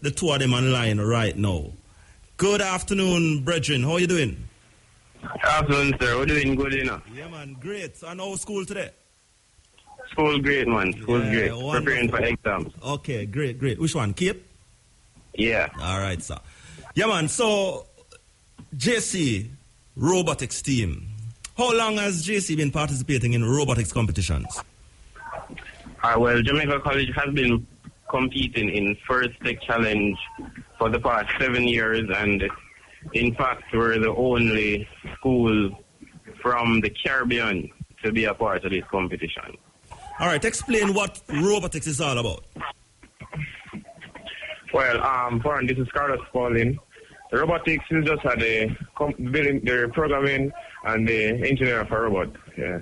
the two of them online right now. Good afternoon, brethren. How are you doing? Afternoon, sir. We're doing good, you know. Yeah, man. Great. And how school today? School great, man. School great. Wonderful. Preparing for exams. Okay, great. Which one? Cape? Yeah. All right, sir. Yeah, man. So, JC, robotics team. How long has JC been participating in robotics competitions? Well, Jamaica College has been competing in First Tech Challenge for the past 7 years, and in fact, we're the only school from the Caribbean to be a part of this competition. All right, explain what robotics is all about. Well, this is Carlos Pauline. Robotics is just the programming and the engineering for robots. Yeah.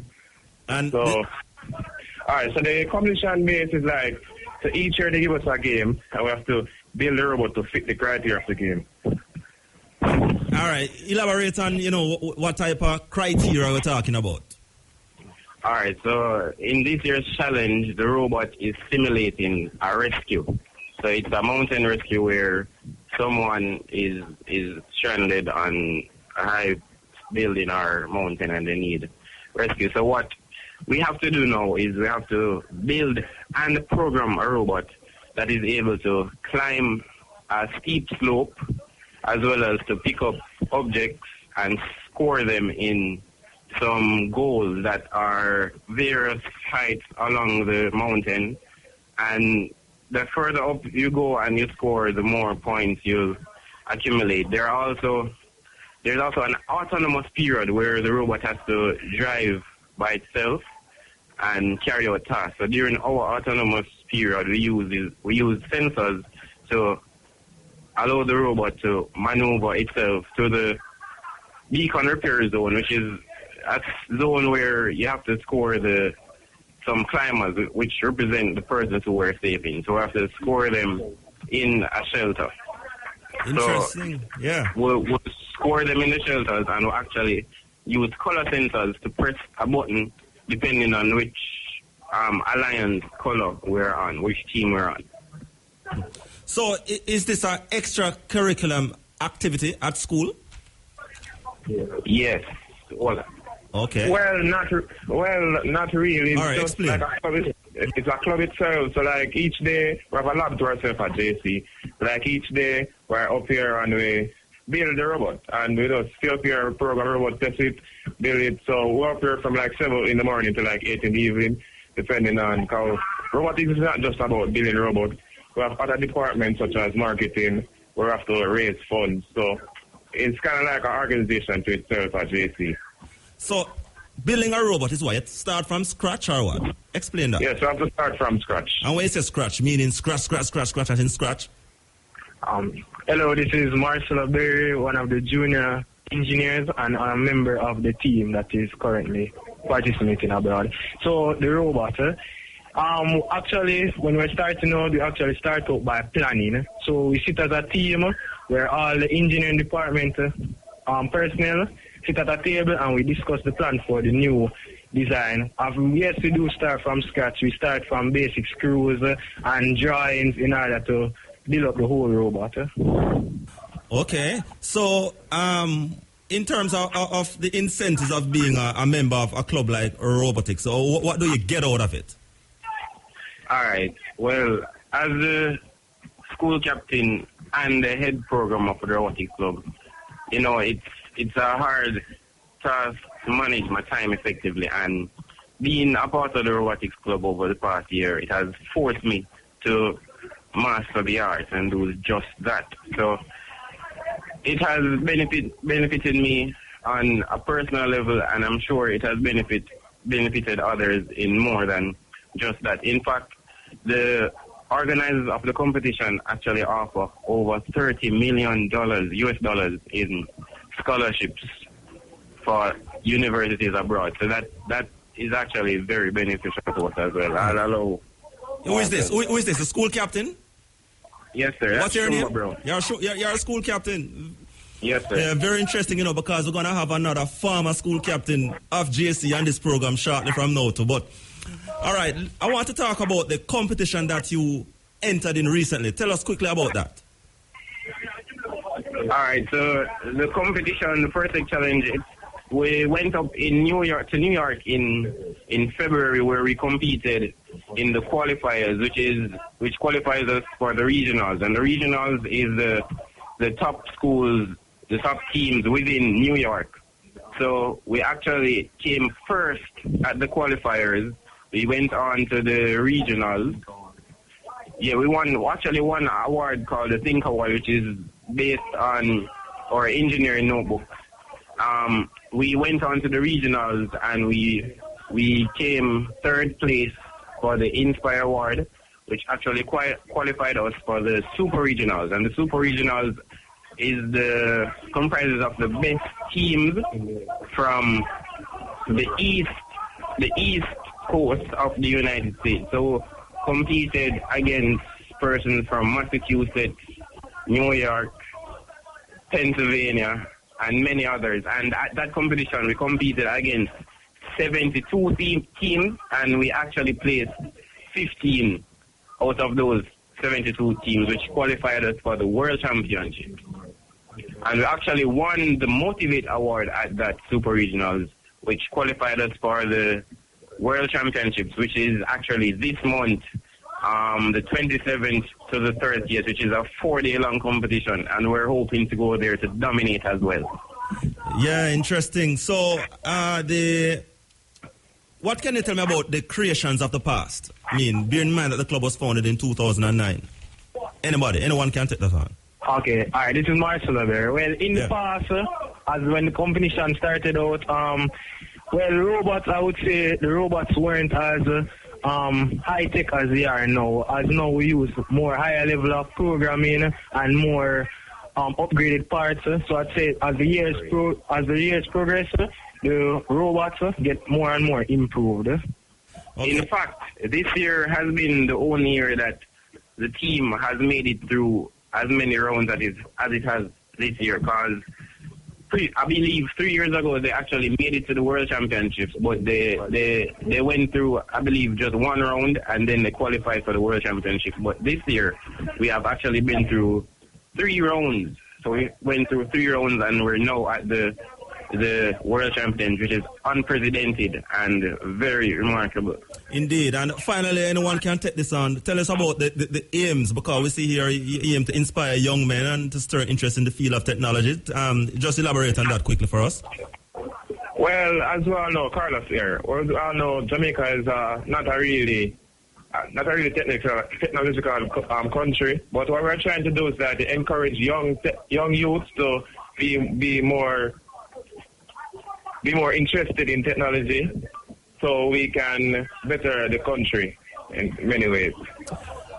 And so, all right. So the competition base is like, so each year they give us a game, and we have to build the robot to fit the criteria of the game. All right. Elaborate on, what type of criteria we're talking about. All right. So in this year's challenge, the robot is simulating a rescue. So it's a mountain rescue where someone is stranded on a high building or mountain and they need rescue. So what we have to do now is we have to build and program a robot that is able to climb a steep slope as well as to pick up objects and score them in some goals that are various heights along the mountain. And the further up you go and you score, the more points you accumulate. There's also an autonomous period where the robot has to drive by itself and carry out tasks. So during our autonomous period, we use sensors to allow the robot to maneuver itself to the beacon repair zone, which is a zone where you have to score some climbers, which represent the persons who were saving. So we have to score them in a shelter. Interesting. So yeah. We'll score them in the shelters and we'll actually use color sensors to press a button depending on which alliance color we're on, which team we're on. So is this an extracurricular activity at school? Yes. Well, okay. Well, not really. All right, just explain. Like it's a club itself. So like each day we have a lab to ourselves at JC. Like each day we're up here and we build the robot, and we just stay up here, program robot, test it, build it. So we're up here from like 7 in the morning to like 8 in the evening, depending on how. Robotics is not just about building robots. We have other departments such as marketing, where we have to raise funds. So it's kind of like an organization to itself at JC. So building a robot is what? You start from scratch or what? Explain that. Yes, we have to start from scratch. And when you say scratch, meaning scratch, as in scratch? Hello, this is Marcelo Berry, one of the junior engineers and a member of the team that is currently participating abroad. So the robot, actually, when we're starting out, we actually start out by planning. So we sit as a team where all the engineering department personnel sit at a table and we discuss the plan for the new design. Yes, we do start from scratch. We start from basic screws and drawings in order to build up the whole robot. Okay. So, in terms of the incentives of being a member of a club like robotics, so what do you get out of it? All right. Well, as the school captain and the head programmer for the robotics club, it's a hard task to manage my time effectively, and being a part of the robotics club over the past year, it has forced me to master the art and do just that. So it has benefited me on a personal level, and I'm sure it has benefited others in more than just that. In fact, the organizers of the competition actually offer over $30 million US dollars in scholarships for universities abroad. So that is actually very beneficial to us as well. Who is this? Who is this? The school captain? Yes, sir. What's your name? Bro. You're a school captain. Yes, sir. Yeah, very interesting, because we're going to have another former school captain of JC on this program shortly from now too. But, all right, I want to talk about the competition that you entered in recently. Tell us quickly about that. All right, so the competition, the first challenge, we went up in New York in February, where we competed in the qualifiers, which qualifies us for the regionals, and the regionals is the top schools, the top teams within New York. So we actually came first at the qualifiers. We went on to the regionals. Yeah, we won an award called the Think Award, which is based on our engineering notebook. We went on to the regionals, and we came third place for the Inspire Award, which actually qualified us for the Super Regionals. And the Super Regionals comprises of the best teams from the east coast of the United States. So competed against persons from Massachusetts, New York, Pennsylvania, and many others. And at that competition, we competed against 72 teams, and we actually placed 15 out of those 72 teams, which qualified us for the World Championship. And we actually won the Motivate Award at that Super Regionals, which qualified us for the World Championships, which is actually this month, the 27th to the 30th, which is a 4-day-long competition, and we're hoping to go there to dominate as well. Yeah, interesting. So, what can you tell me about the creations of the past? I mean, bear in mind that the club was founded in 2009. Anyone can take that on. Okay, all right, this is Marcel there. Well, in the past, as when the competition started out, robots, I would say the robots weren't as high-tech as they are now. As now we use more higher level of programming and more upgraded parts. So I'd say as the years progress, the robots get more and more improved. Okay. In fact, this year has been the only year that the team has made it through as many rounds as it has this year, because I believe 3 years ago they actually made it to the World Championships, but they went through, I believe, just one round, and then they qualified for the World Championship. But this year we have actually been through 3 rounds. So we went through 3 rounds, and we're now at the World Champions, which is unprecedented and very remarkable. Indeed. And finally, anyone can take this on. Tell us about the aims, because we see here you aim to inspire young men and to stir interest in the field of technology. Just elaborate on that quickly for us. Well, as we all know, Carlos here, we all know Jamaica is not a really technological country, but what we're trying to do is that to encourage young youths to be more interested in technology, so we can better the country in many ways.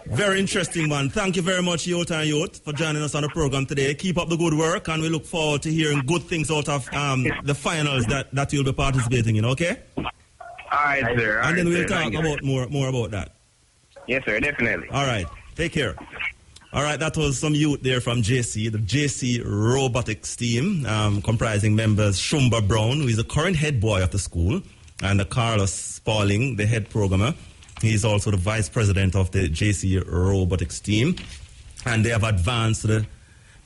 Very interesting, man. Thank you very much, Youth and Youth, for joining us on the program today. Keep up the good work, and we look forward to hearing good things out of the finals that you'll be participating in, okay? All right, sir. And then we'll talk about more about that. Yes, sir, definitely. All right. Take care. All right, that was some youth there from JC, the JC Robotics team, comprising members Shumba Brown, who is the current head boy of the school, and Carlos Spaulding, the head programmer. He's also the vice president of the JC Robotics team. And they have advanced to the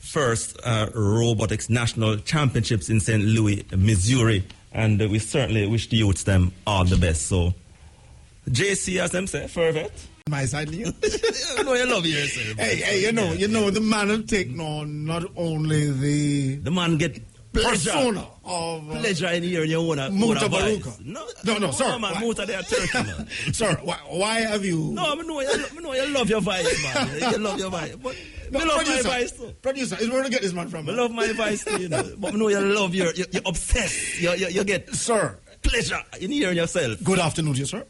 first Robotics National Championships in St. Louis, Missouri. And we certainly wish the youths them all the best. So, JC, as them say, fervent. My side, you know you love yourself. Hey, you know the man will take not only the man get pleasure persona of pleasure in hearing your own Muta Baruka. No, sir. No, man, Muta, they are turkey, man. Sir, why have you? No, I know you love your voice, man. You love your voice, but I love my voice too. Producer, is where to get this man from? I love my voice too, you know. But I know you love you're obsessed. You get pleasure in hearing yourself. Good afternoon to you, sir.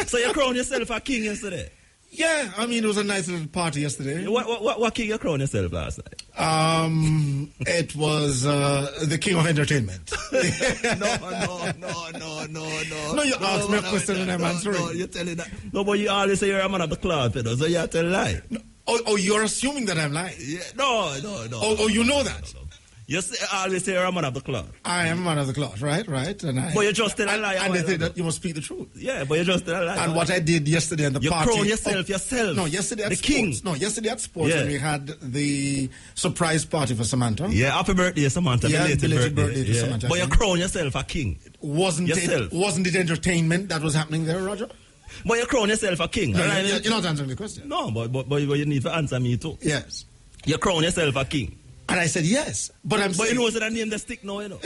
So you crowned yourself a king yesterday? Yeah, I mean, it was a nice little party yesterday. What king you crowned yourself last night? It was the king of entertainment. No, you asked me a question and I'm answering. No, you're telling that. No, but you always say you're a man of the cloth, you know, so you have to lie. No. Oh, you're assuming that I'm lying? Yeah. No. Oh, you know that? No. You always say you're a man of the cloth. I am a man of the cloth, right? But you're just a liar. And they say that you must speak the truth. Yeah, but you're just a liar. And what I did yesterday in the party... You crown yourself. No, yesterday at the sports. king. No, yesterday at sports when we had the surprise party for Samantha. Yeah, happy birthday, Samantha. Yeah, belated birthday to Samantha. But you crown yourself a king. Wasn't it entertainment that was happening there, Roger? But you crown yourself a king. No, you're not answering the question. No, but you need to answer me too. Yes. You crown yourself a king. And I said yes, but I'm saying... But you know that name the stick now, you know.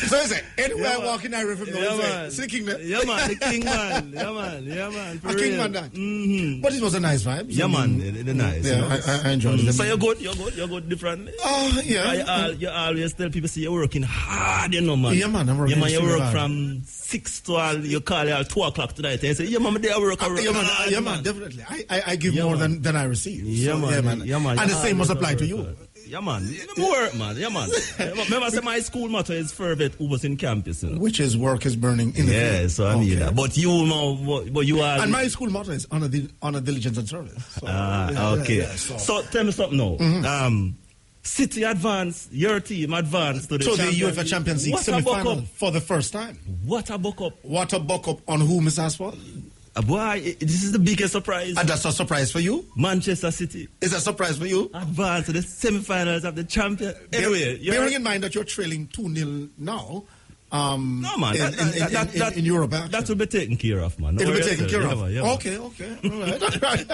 So I say, anywhere I walk in Irish from it's the king. Yeah, man, the king, man. Yeah, man. A king man, that. Mm-hmm. But it was a nice vibe. Yeah, man, it's nice. Yeah, I enjoyed it. So you're good different. Yeah. You always tell people, say you're working hard, you know, man. Yeah, man, I'm working hard. You work from 6 to you call it 2 o'clock tonight and say, yeah, man, I work. Yeah, man, definitely. I give more than I receive. Yeah, man. And the same must apply to you. Yeah, man. Work, man. Yeah, man. Remember, I said my school motto is fervent ubus in campus. You know? Which is work is burning in the field. Yeah, so I mean that. But you know, but you are... And my school motto is honor, diligence, and service. So, okay. Yeah, so tell me something now. Mm-hmm. City advanced, your team advanced to the UEFA Champions League semi-final for the first time. What a buck up. What a buck up on who, Mr. Asphalt? Boy, this is the biggest surprise. And that's a surprise for you? Manchester City. Is a surprise for you? Advance to the semi-finals of the champion. Anyway, bearing in mind that you're trailing 2-0 now. No, man. In Europe, actually. That will be taken care of, man. It will be taken care of. Yeah, okay. All right.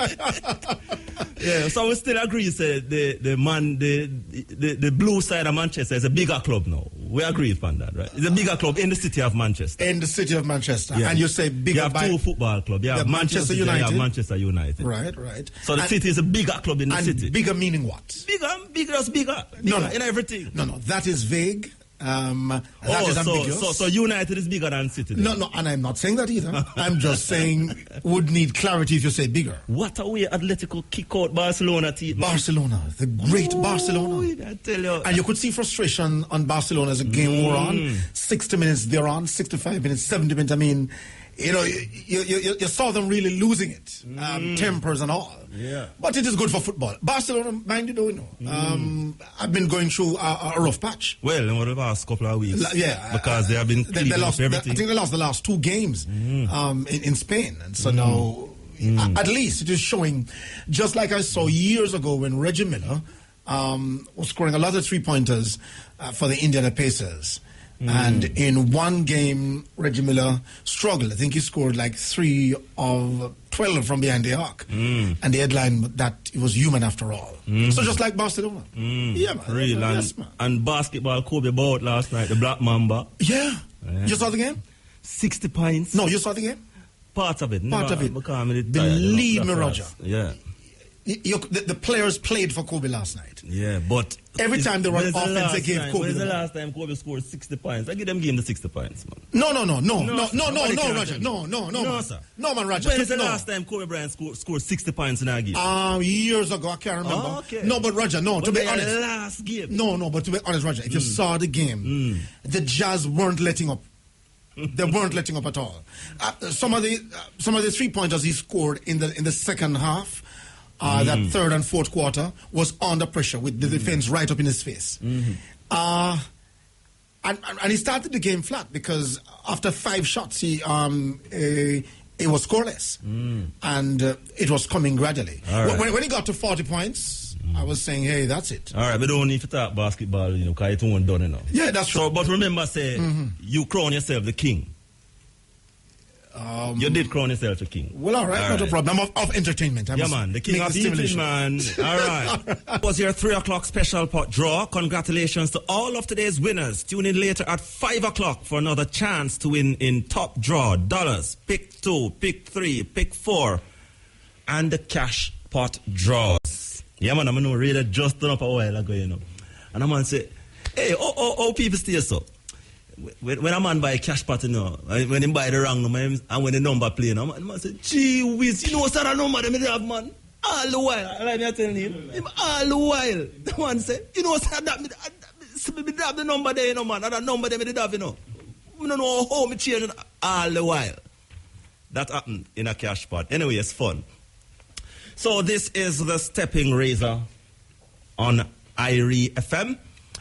Yeah, so we still agree, say the blue side of Manchester is a bigger club now. We agree upon that, right? It's a bigger club in the city of Manchester. In the city of Manchester. Yeah. And you say bigger. You have 2 football clubs. You have Manchester United. You have Manchester United. Right. So the city is a bigger club in the city. Bigger meaning what? Bigger in everything. No, that is vague. That is ambiguous. So United is bigger than City then? No, and I'm not saying that either. I'm just saying would need clarity if you say bigger. What a way Atletico kick out Barcelona team. Barcelona, the great Barcelona. I tell you. And you could see frustration on Barcelona as the game wore on. 60 minutes they're on, 65 minutes, 70 minutes. I mean, you know, you saw them really losing it, tempers and all. Yeah. But it is good for football. Barcelona, mind you, don't know. I've been going through a rough patch. Well, in the last couple of weeks. Because they have been cleaning up everything. I think they lost the last 2 games in Spain. And so now, at least it is showing, just like I saw years ago when Reggie Miller was scoring a lot of 3-pointers for the Indiana Pacers. And in one game, Reggie Miller struggled. I think he scored like 3 of 12 from behind the arc. And the headline that it was human after all. So just like Barcelona. Yeah, man. Real. Yes, man. And basketball, Kobe bought last night, the Black Mamba. Yeah. You saw the game? 60 points. No, you saw the game? Part of it. Believe me, Roger. Yeah. The players played for Kobe last night. Yeah, but every time they were on offense, they gave Kobe. When's the last time Kobe scored 60 points? I give them the 60 points, man. No, Roger. No, sir. No, man, Roger. When's the last time Kobe Bryant scored 60 points in a game? Years ago, I can't remember. Okay. No, but Roger, to be honest. Last game. No, but to be honest, Roger, if you saw the game, the Jazz weren't letting up. They weren't letting up at all. Some of the 3-pointers he scored in the second half. That third and fourth quarter was under pressure with the defense right up in his face. And he started the game flat because after 5 shots, it was scoreless. And it was coming gradually. Right. When he got to 40 points, I was saying, hey, that's it. All right, we don't need to talk basketball, because it won't done enough. Yeah, that's true. So, but remember, you crown yourself the king. You did crown yourself the king. Well, all right, not a problem. Of entertainment. Man, the king of eating, man. All right. That was your 3 o'clock special pot draw. Congratulations to all of today's winners. Tune in later at 5 o'clock for another chance to win in top draw. Dollars, pick 2, pick 3, pick 4, and the cash pot draws. Yeah, man, I'm going to read it just done up a while ago, And I'm going to say, hey, people stay so. When a man buy a cash pot, when he buy the wrong number and when the number play, man say, gee whiz, what's that number they have, man? All the while, like me telling him, all the while, the man say, what's that, me have the number there, man, and that number there, me have, I don't know how me change it all the while. That happened in a cash pot. Anyway, it's fun. So this is the Steppin Razor on IRE FM.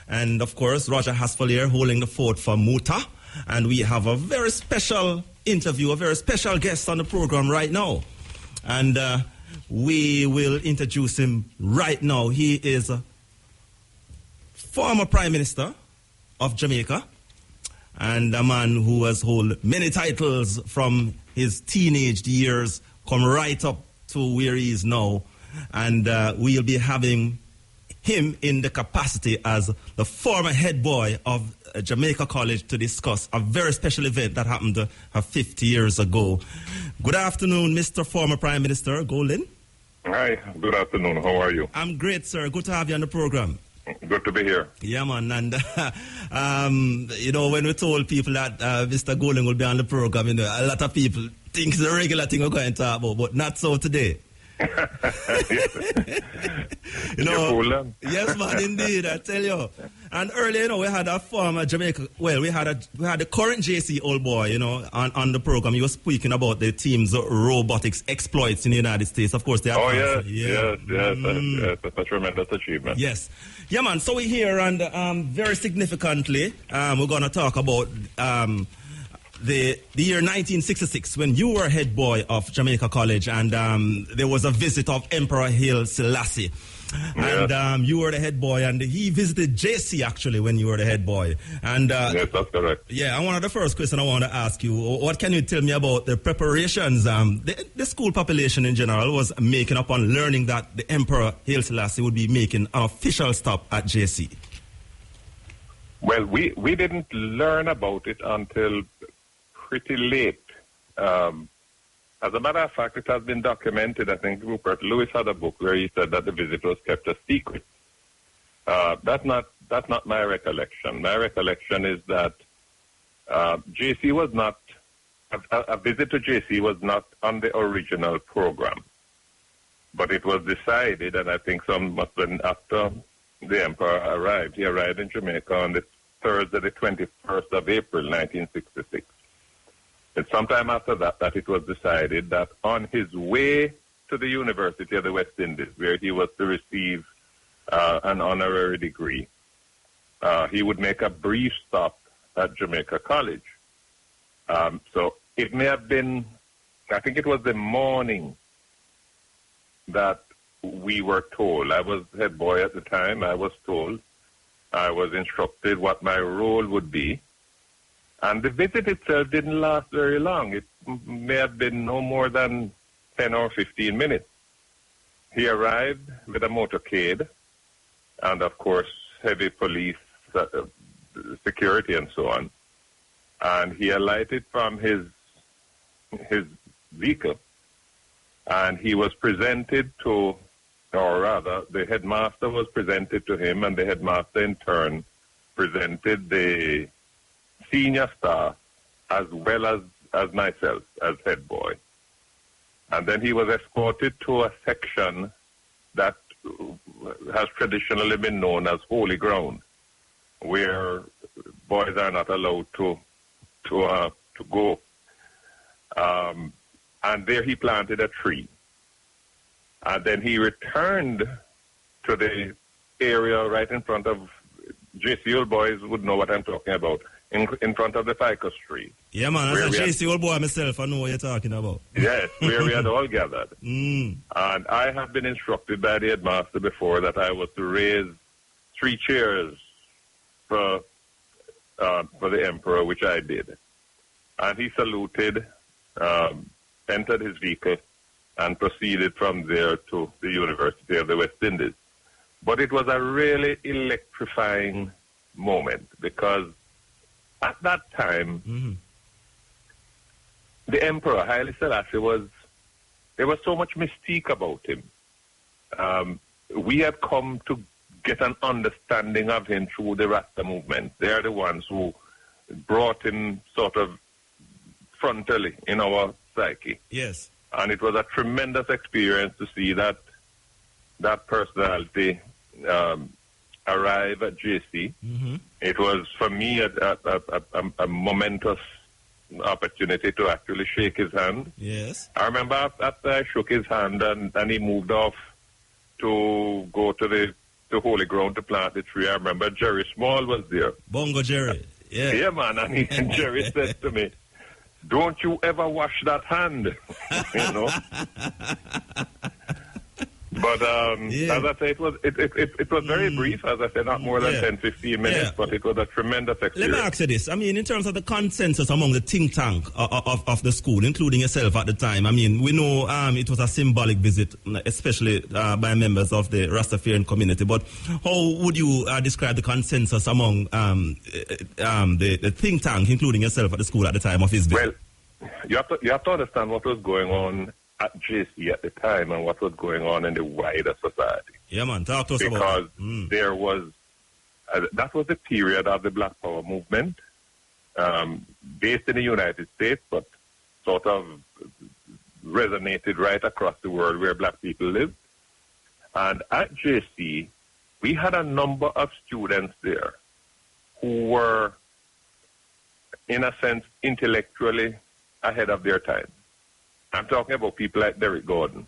And of course, Roger Haspel here holding the fort for Muta. And we have a very special interview, a very special guest on the program right now. And we will introduce him right now. He is a former Prime Minister of Jamaica and a man who has held many titles from his teenage years, come right up to where he is now. And we'll be having him in the capacity as the former head boy of Jamaica College to discuss a very special event that happened 50 years ago. Good afternoon, Mr. Former Prime Minister Golden. Hi, good afternoon. How are you? I'm great, sir. Good to have you on the program. Good to be here. Yeah, man. And, you know, when we told people that Mr. Golden will be on the program, you know, a lot of people think it's a regular thing we're going to talk about, but not so today. You know, yes, man, indeed, I tell you. And earlier, you know, we had a former Jamaica. Well, we had the current JC old boy, you know, on the program. He was speaking about the team's robotics exploits in the United States. Of course, they are. Oh yes. That's a tremendous achievement. Yes, yeah, man. So we're here, and very significantly, we're going to talk about the year 1966, when you were head boy of Jamaica College, and there was a visit of Emperor Haile Selassie. Yes. And you were the head boy, and he visited JC actually when you were the head boy. And yes, that's correct. Yeah, and one of the first questions I want to ask you, what can you tell me about the preparations the school population in general was making upon learning that the Emperor Haile Selassie would be making an official stop at JC? Well, we didn't learn about it until pretty late. As a matter of fact, it has been documented. I think Rupert Lewis had a book where he said that the visit was kept a secret. That's not my recollection. My recollection is that JC was not, a visit to JC was not on the original program. But it was decided, and I think some must have been after the Emperor arrived. He arrived in Jamaica on the Thursday, the 21st of April, 1966. And sometime after that it was decided that on his way to the University of the West Indies, where he was to receive an honorary degree, he would make a brief stop at Jamaica College. So it may have been, I think it was the morning that we were told. I was head boy at the time. I was told, I was instructed what my role would be. And the visit itself didn't last very long. It may have been no more than 10 or 15 minutes. He arrived with a motorcade and, of course, heavy police security and so on. And he alighted from his vehicle, and he was presented to, or rather, the headmaster was presented to him, and the headmaster in turn presented the senior staff as well as myself as head boy. And then he was escorted to a section that has traditionally been known as holy ground, where boys are not allowed to go. And there he planted a tree. And then he returned to the area right in front of, JC old boys would know what I'm talking about, in front of the ficus tree. Yeah, man, as a JC old boy myself, I know what you're talking about. Yes, where we had all gathered. And I have been instructed by the headmaster before that I was to raise 3 cheers for the emperor, which I did. And he saluted, entered his vehicle, and proceeded from there to the University of the West Indies. But it was a really electrifying moment, because at that time, the Emperor, Haile Selassie, there was so much mystique about him. We had come to get an understanding of him through the Rasta movement. They are the ones who brought him sort of frontally in our psyche. Yes. And it was a tremendous experience to see that personality arrive at JC. It was, for me, a momentous opportunity to actually shake his hand. Yes. I remember after I shook his hand and he moved off to go to the holy ground to plant the tree. I remember Jerry Small was there. Bongo Jerry. Yeah. Yeah, man. And Jerry said to me, "Don't you ever wash that hand," you know. But as I say, it was very brief, as I said, not more than 10, 15 minutes, but it was a tremendous experience. Let me ask you this. I mean, in terms of the consensus among the think tank of the school, including yourself at the time, I mean, we know it was a symbolic visit, especially by members of the Rastafarian community, but how would you describe the consensus among the think tank, including yourself at the school at the time of his visit? Well, you have to understand what was going on at JC at the time and what was going on in the wider society. Yeah, man, talk to us about that. Because there was, that was the period of the Black Power movement, based in the United States, but sort of resonated right across the world where black people lived. And at JC, we had a number of students there who were, in a sense, intellectually ahead of their time. I'm talking about people like Derek Gordon.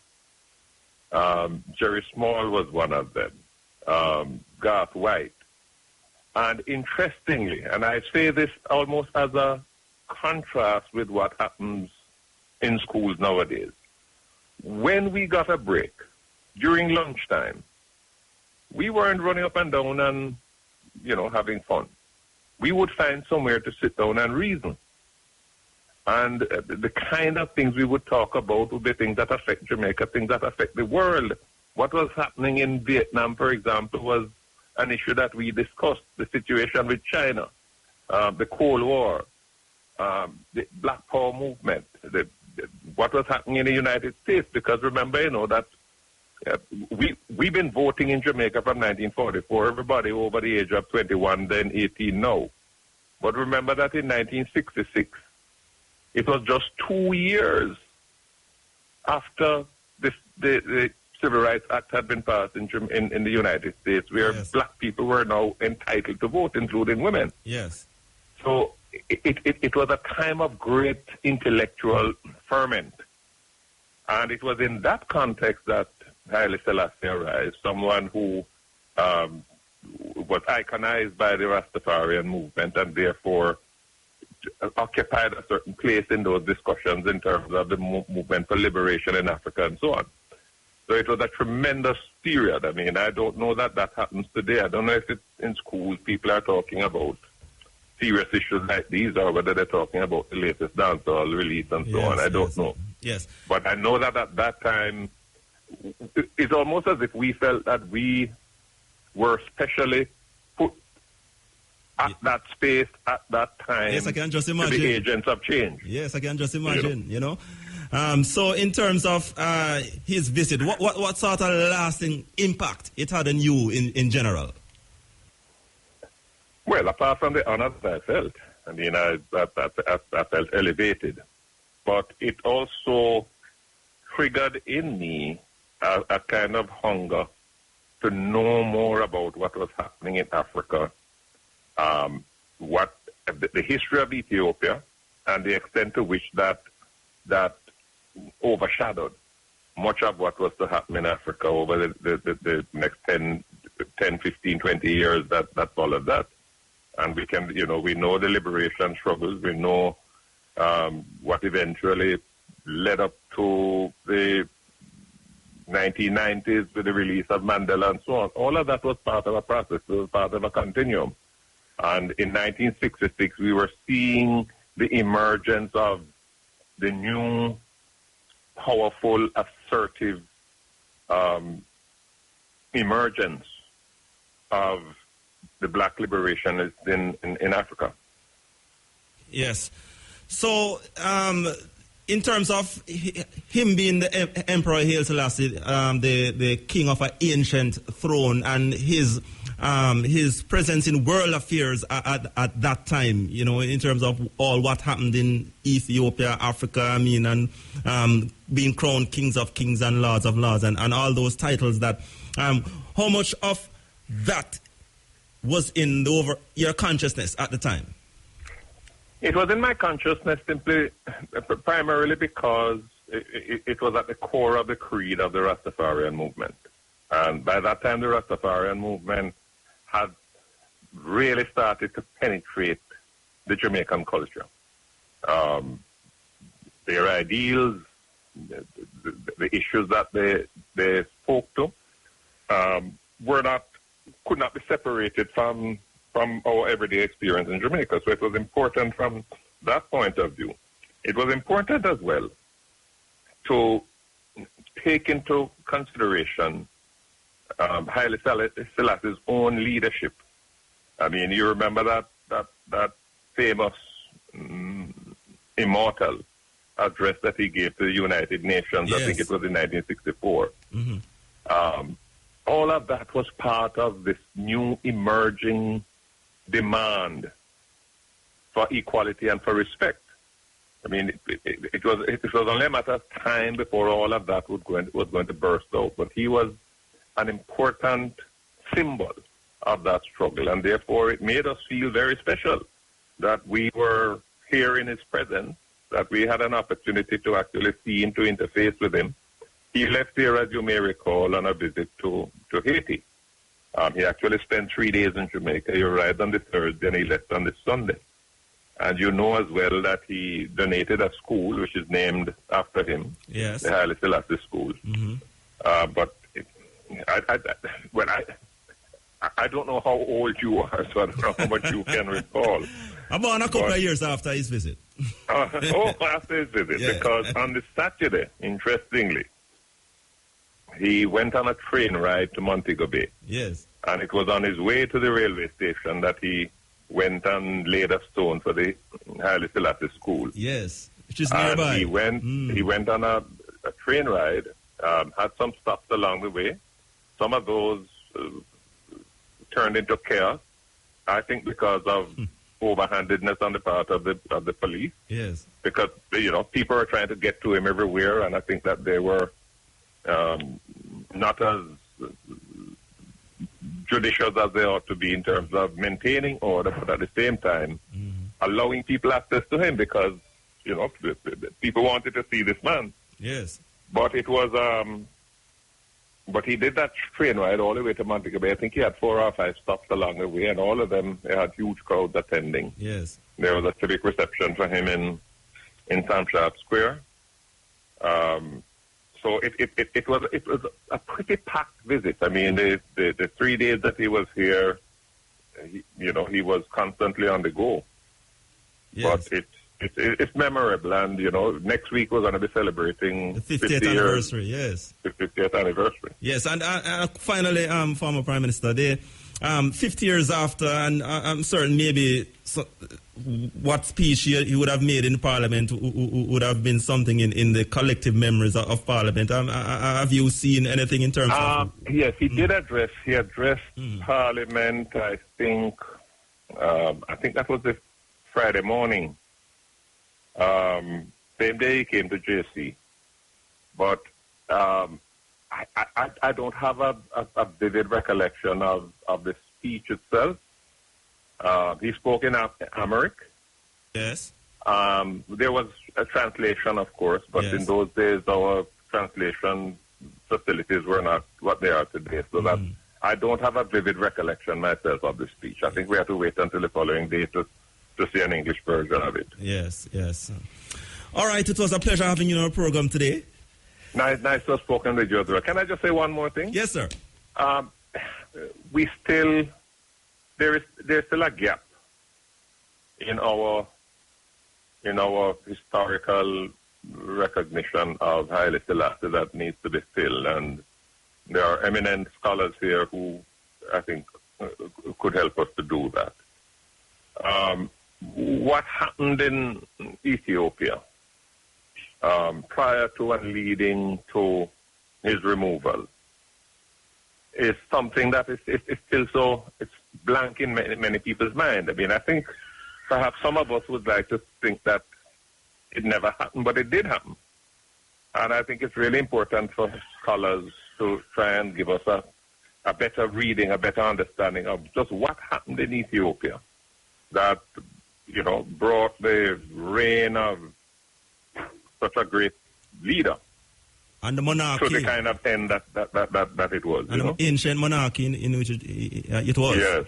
Jerry Small was one of them. Garth White. And interestingly, and I say this almost as a contrast with what happens in schools nowadays, when we got a break during lunchtime, we weren't running up and down and, having fun. We would find somewhere to sit down and reason. And the kind of things we would talk about would be things that affect Jamaica, things that affect the world. What was happening in Vietnam, for example, was an issue that we discussed, the situation with China, the Cold War, the Black Power movement, what was happening in the United States. Because remember, that we've been voting in Jamaica from 1944, everybody over the age of 21, then 18 now. But remember that in 1966, it was just 2 years after the Civil Rights Act had been passed in the United States, where black people were now entitled to vote, including women. Yes. So it was a time of great intellectual ferment. And it was in that context that Haile Selassie arrived, someone who was iconized by the Rastafarian movement and therefore occupied a certain place in those discussions in terms of the movement for liberation in Africa and so on. So it was a tremendous period. I mean, I don't know that happens today. I don't know if it's in schools people are talking about serious issues like these or whether they're talking about the latest dancehall release and so on. I don't know. Yes. But I know that at that time, it's almost as if we felt that we were specially put at that space, at that time. Yes, I can just imagine. To be agents of change. Yes, I can just imagine, So in terms of his visit, what sort of lasting impact it had on you in general? Well, apart from the honor that I felt, I mean, I felt elevated. But it also triggered in me a kind of hunger to know more about what was happening in Africa, what the history of Ethiopia, and the extent to which that overshadowed much of what was to happen in Africa over the next 10, 15, 20 years that followed that. And we can, we know the liberation struggles. We know what eventually led up to the 1990s with the release of Mandela and so on. All of that was part of a process. It was part of a continuum. And in 1966, we were seeing the emergence of the new, powerful, assertive emergence of the black liberationists in Africa. Yes. So, in terms of him being the Emperor Haile Selassie, the king of an ancient throne, and his presence in world affairs at that time, in terms of all what happened in Ethiopia, Africa, and being crowned kings of kings and lords of lords, and all those titles that, how much of that was in your consciousness at the time? It was in my consciousness primarily because it was at the core of the creed of the Rastafarian movement. And by that time, the Rastafarian movement had really started to penetrate the Jamaican culture. Their ideals, the issues that they spoke to, could not be separated from our everyday experience in Jamaica. So it was important from that point of view. It was important as well to take into consideration Haile Selassie's own leadership. I mean, you remember that famous immortal address that he gave to the United Nations. Yes. I think it was in 1964. Mm-hmm. All of that was part of this new emerging demand for equality and for respect. I mean, it was only a matter of time before all of that was going to burst out. But he was an important symbol of that struggle, and therefore it made us feel very special that we were here in his presence, that we had an opportunity to actually see him, to interface with him. He left here, as you may recall, on a visit to Haiti. He actually spent 3 days in Jamaica. He arrived on the Thursday and he left on the Sunday. And you know as well that he donated a school which is named after him, yes, the Haile Selassie School. Mm-hmm. But I don't know how old you are, so I don't know how much you can recall. About a couple of years after his visit. After his visit, yeah. Because on the Saturday, interestingly, he went on a train ride to Montego Bay. Yes. And it was on his way to the railway station that he went and laid a stone for the Haile Selassie School. Yes, which is nearby. And he went on a train ride, had some stops along the way. Some of those turned into chaos, I think because of overhandedness on the part of the police. Yes. Because, people are trying to get to him everywhere, and I think that they were not as judicious as they ought to be in terms of maintaining order, but at the same time allowing people access to him because, people wanted to see this man. Yes. But it was, but he did that train ride all the way to Montego Bay. I think he had 4 or 5 stops along the way, and all of them, they had huge crowds attending. Yes. There was a civic reception for him in Sam Sharp Square. So it was a pretty packed visit. I mean, the 3 days that he was here, he was constantly on the go. Yes. But it's memorable, and next week we're going to be celebrating the 50th anniversary. Yes, the 50th anniversary. Yes, and finally, former Prime Minister, 50 years after, and I'm certain maybe what speech he would have made in Parliament would have been something in the collective memories of Parliament. Have you seen anything in terms of? Yes, he did address. He addressed Parliament. I think that was the Friday morning. Same day he came to JC, but I don't have a vivid recollection of the speech itself. He spoke in Amharic. Yes. There was a translation, of course, but in those days our translation facilities were not what they are today. So that I don't have a vivid recollection myself of the speech. I think we have to wait until the following day to see an English version of it. Yes, yes. All right, it was a pleasure having you on our program today. Nice to have spoken with you. Can I just say one more thing? Yes, sir. There's still a gap in our historical recognition of Haile Selassie that needs to be filled, and there are eminent scholars here who I think could help us to do that. What happened in Ethiopia prior to and leading to his removal is something that is still it's blank in many people's mind. I mean, I think perhaps some of us would like to think that it never happened, but it did happen. And I think it's really important for scholars to try and give us a better reading, a better understanding of just what happened in Ethiopia that brought the reign of such a great leader. And the monarchy. To the kind of end that it was. And the ancient monarchy in which it was. Yes.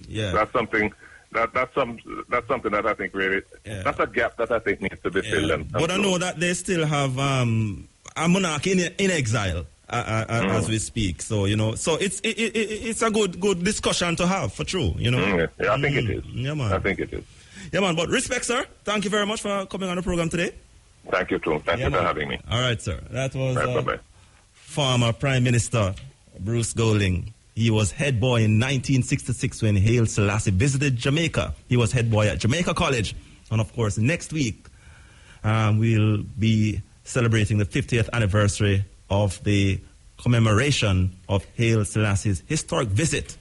Yes. That's something. That's something that I think really. Yeah. That's a gap that I think needs to be filled in. But I know that they still have a monarchy in exile as we speak. So so it's a good discussion to have for true. Yeah, I think it is. Yeah, man. I think it is. Yeah, man. But respect, sir. Thank you very much for coming on the program today. Thank you, too. Thank you for having me. All right, sir. That was bye-bye. Former Prime Minister Bruce Golding. He was head boy in 1966 when Haile Selassie visited Jamaica. He was head boy at Jamaica College. And, of course, next week we'll be celebrating the 50th anniversary of the commemoration of Haile Selassie's historic visit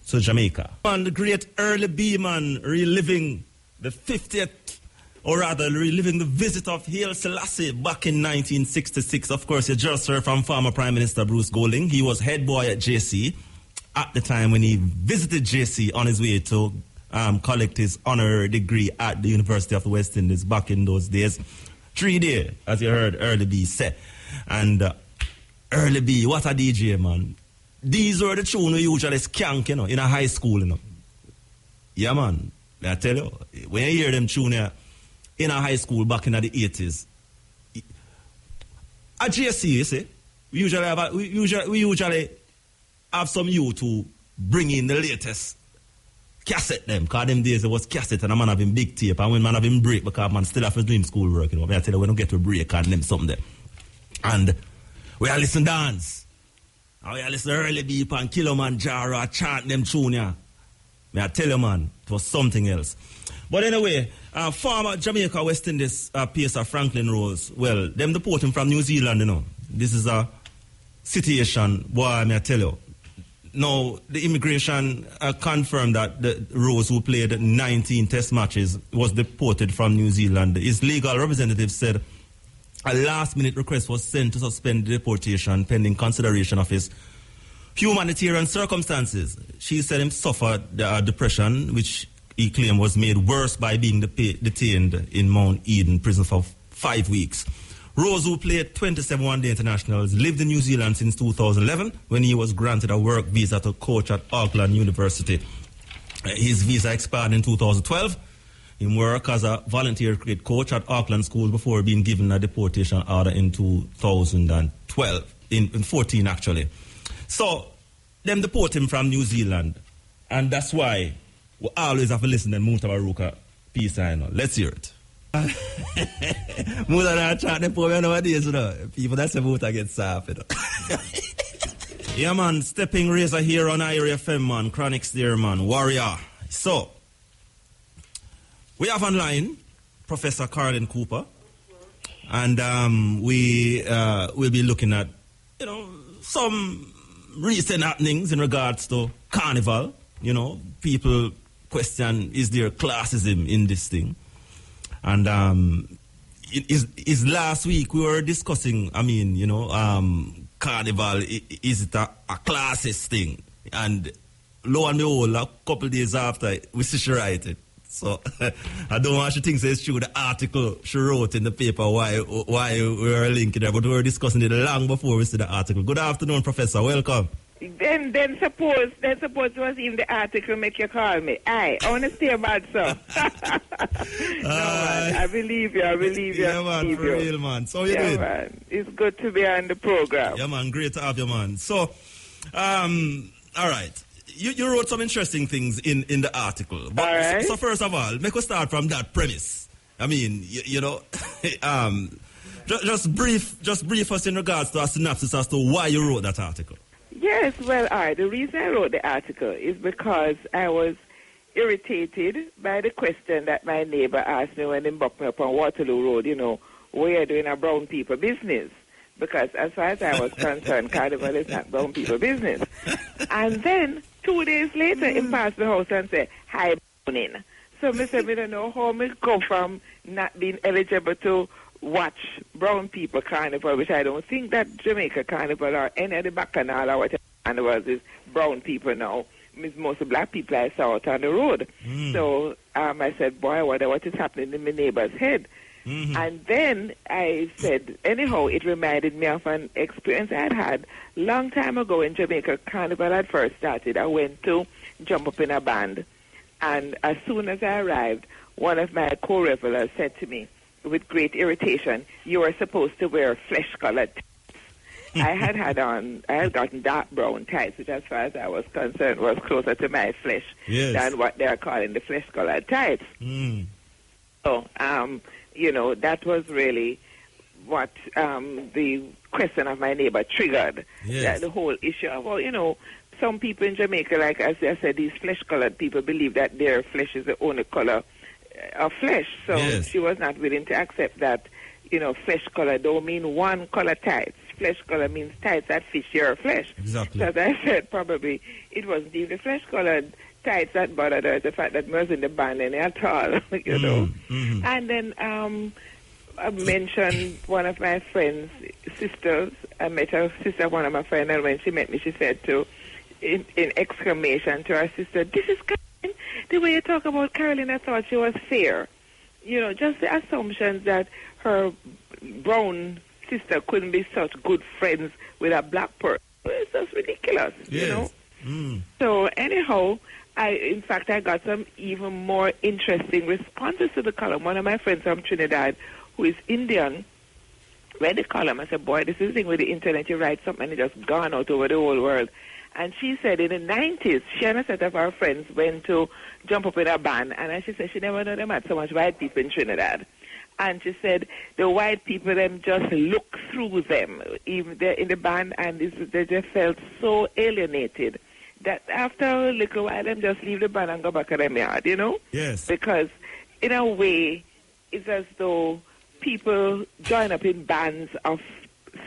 to Jamaica. And the great Early B man reliving the 50th, or rather reliving the visit of Haile Selassie back in 1966. Of course, you just heard from former Prime Minister Bruce Golding. He was head boy at JC at the time when he visited JC on his way to collect his honorary degree at the University of the West Indies back in those days. 3 days, as you heard Early B say. And Early B, what a DJ, man. These were the tunes we usually skank, in a high school, Yeah, man. I tell you, when you hear them tunes here, in a high school back in the 80s. At GSC, you see, we usually have some youth who bring in the latest cassette them, because them days it was cassette and a man having big tape, and when man having break because man still have to do him school work, I tell you, we don't get to break and them something there. And we are listen dance. And we are listen Early Beep and Kilimanjaro chant them tune here. I tell you, man, it was something else. But anyway, former Jamaica West Indies pacer Franklin Rose, well, them deport him from New Zealand, This is a situation, boy, may I tell you. Now, the immigration confirmed that the Rose, who played 19 test matches, was deported from New Zealand. His legal representative said a last-minute request was sent to suspend the deportation pending consideration of his humanitarian circumstances. She said him suffered depression, which he claimed was made worse by being detained in Mount Eden prison for 5 weeks. Rose, who played 27 one-day internationals, lived in New Zealand since 2011 when he was granted a work visa to coach at Auckland University. His visa expired in 2012. He worked as a volunteer cricket coach at Auckland School before being given a deportation order in 2012, in 14 actually. So, them deport him from New Zealand, and that's why we always have to listen to Mutabaruka peace sign. Let's hear it. Muta chat them for nowadays, people that's the Muta get soft, Yeah, man, Steppin Razor here on IRA FM, man. Chronics there, man. Warrior. So, we have online Professor Carlin Cooper, and we will be looking at, some recent happenings in regards to Carnival. People question, is there classism in this thing? And is last week we were discussing, Carnival, is it a classist thing? And lo and behold, a couple of days after, we see she write it. So I don't want you to think it's true, the article she wrote in the paper, why we were linking there, but we were discussing it long before we see the article. Good afternoon, Professor. Welcome. Then suppose it was in the article make you call me. I want to stay bad, sir. No, man, I believe you. Yeah, man, for real, man. So you doing? Man, it's good to be on the program. Yeah, man, great to have you, man. So, all right. You wrote some interesting things in the article. But, all right. So first of all, make us start from that premise. Just brief us in regards to a synopsis as to why you wrote that article. Yes, well, all right. The reason I wrote the article is because I was irritated by the question that my neighbor asked me when they bucked me up on Waterloo Road, where doing a brown people business. Because as far as I was concerned, Carnival is not brown people business. And then 2 days later, he passed the house and said, "Hi, morning." So I said, I don't know how I go from not being eligible to watch brown people Carnival, which I don't think that Jamaica Carnival or any of the Bacchanal or whatever carnivals is brown people now. most of black people I saw out on the road. So I said, boy, I wonder what is happening in my neighbor's head. And then I said, anyhow, it reminded me of an experience I had long time ago in Jamaica. Carnival had first started. I went to jump up in a band. And as soon as I arrived, one of my co-revelers said to me, with great irritation, you are supposed to wear flesh-colored tights. I had gotten dark brown tights, which as far as I was concerned was closer to my flesh than what they're calling the flesh-colored tights. So, that was really what the question of my neighbor triggered. That the whole issue of, well, some people in Jamaica, like as I said, these flesh-colored people believe that their flesh is the only color of flesh. So she was not willing to accept that, flesh color don't mean one color tights. Flesh color means tights that fit your flesh. Exactly. So as I said, probably it wasn't even the flesh-colored tights that bothered her, the fact that I was in the band and at all, And then I mentioned one of my friend's sisters. I met her sister, one of my friends, and when she met me, she said in exclamation to her sister, "This is Caroline. The way you talk about Caroline, I thought she was fair." Just the assumptions that her brown sister couldn't be such good friends with a black person. It's just ridiculous, So anyhow, I got some even more interesting responses to the column. One of my friends from Trinidad, who is Indian, read the column. I said, boy, this is the thing with the internet. You write something and it's just gone out over the whole world. And she said in the 90s, she and a set of her friends went to jump up in a band. And she said she never knew them had so much white people in Trinidad. And she said the white people, them just look through them, even they're in the band, and they just felt so alienated that after a little while, them just leave the band and go back to their yard, Yes. Because in a way, it's as though people join up in bands of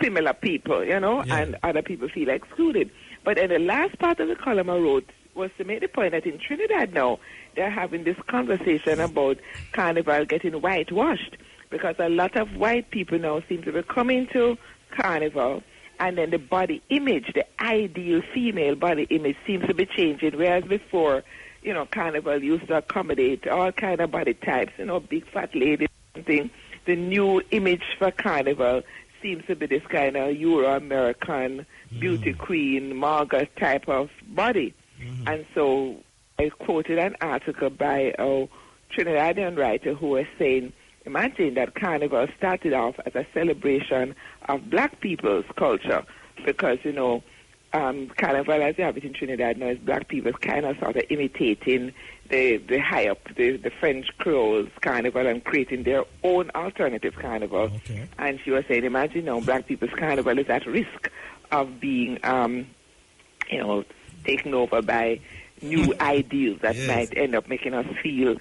similar people, and other people feel excluded. But in the last part of the column I wrote was to make the point that in Trinidad now, they're having this conversation about Carnival getting whitewashed, because a lot of white people now seem to be coming to Carnival, and then the body image, the ideal female body image, seems to be changing, whereas before, Carnival used to accommodate all kind of body types, big fat ladies, something. The new image for Carnival seems to be this kind of Euro-American beauty queen, Margaret type of body. And so I quoted an article by a Trinidadian writer who was saying, imagine that Carnival started off as a celebration of black people's culture, because, Carnival, as you have it in Trinidad now, is black people kind of sort of imitating the high up, the French Creoles Carnival and creating their own alternative Carnival. Okay. And she was saying, imagine now black people's Carnival is at risk of being, taken over by new ideals that might end up making us feel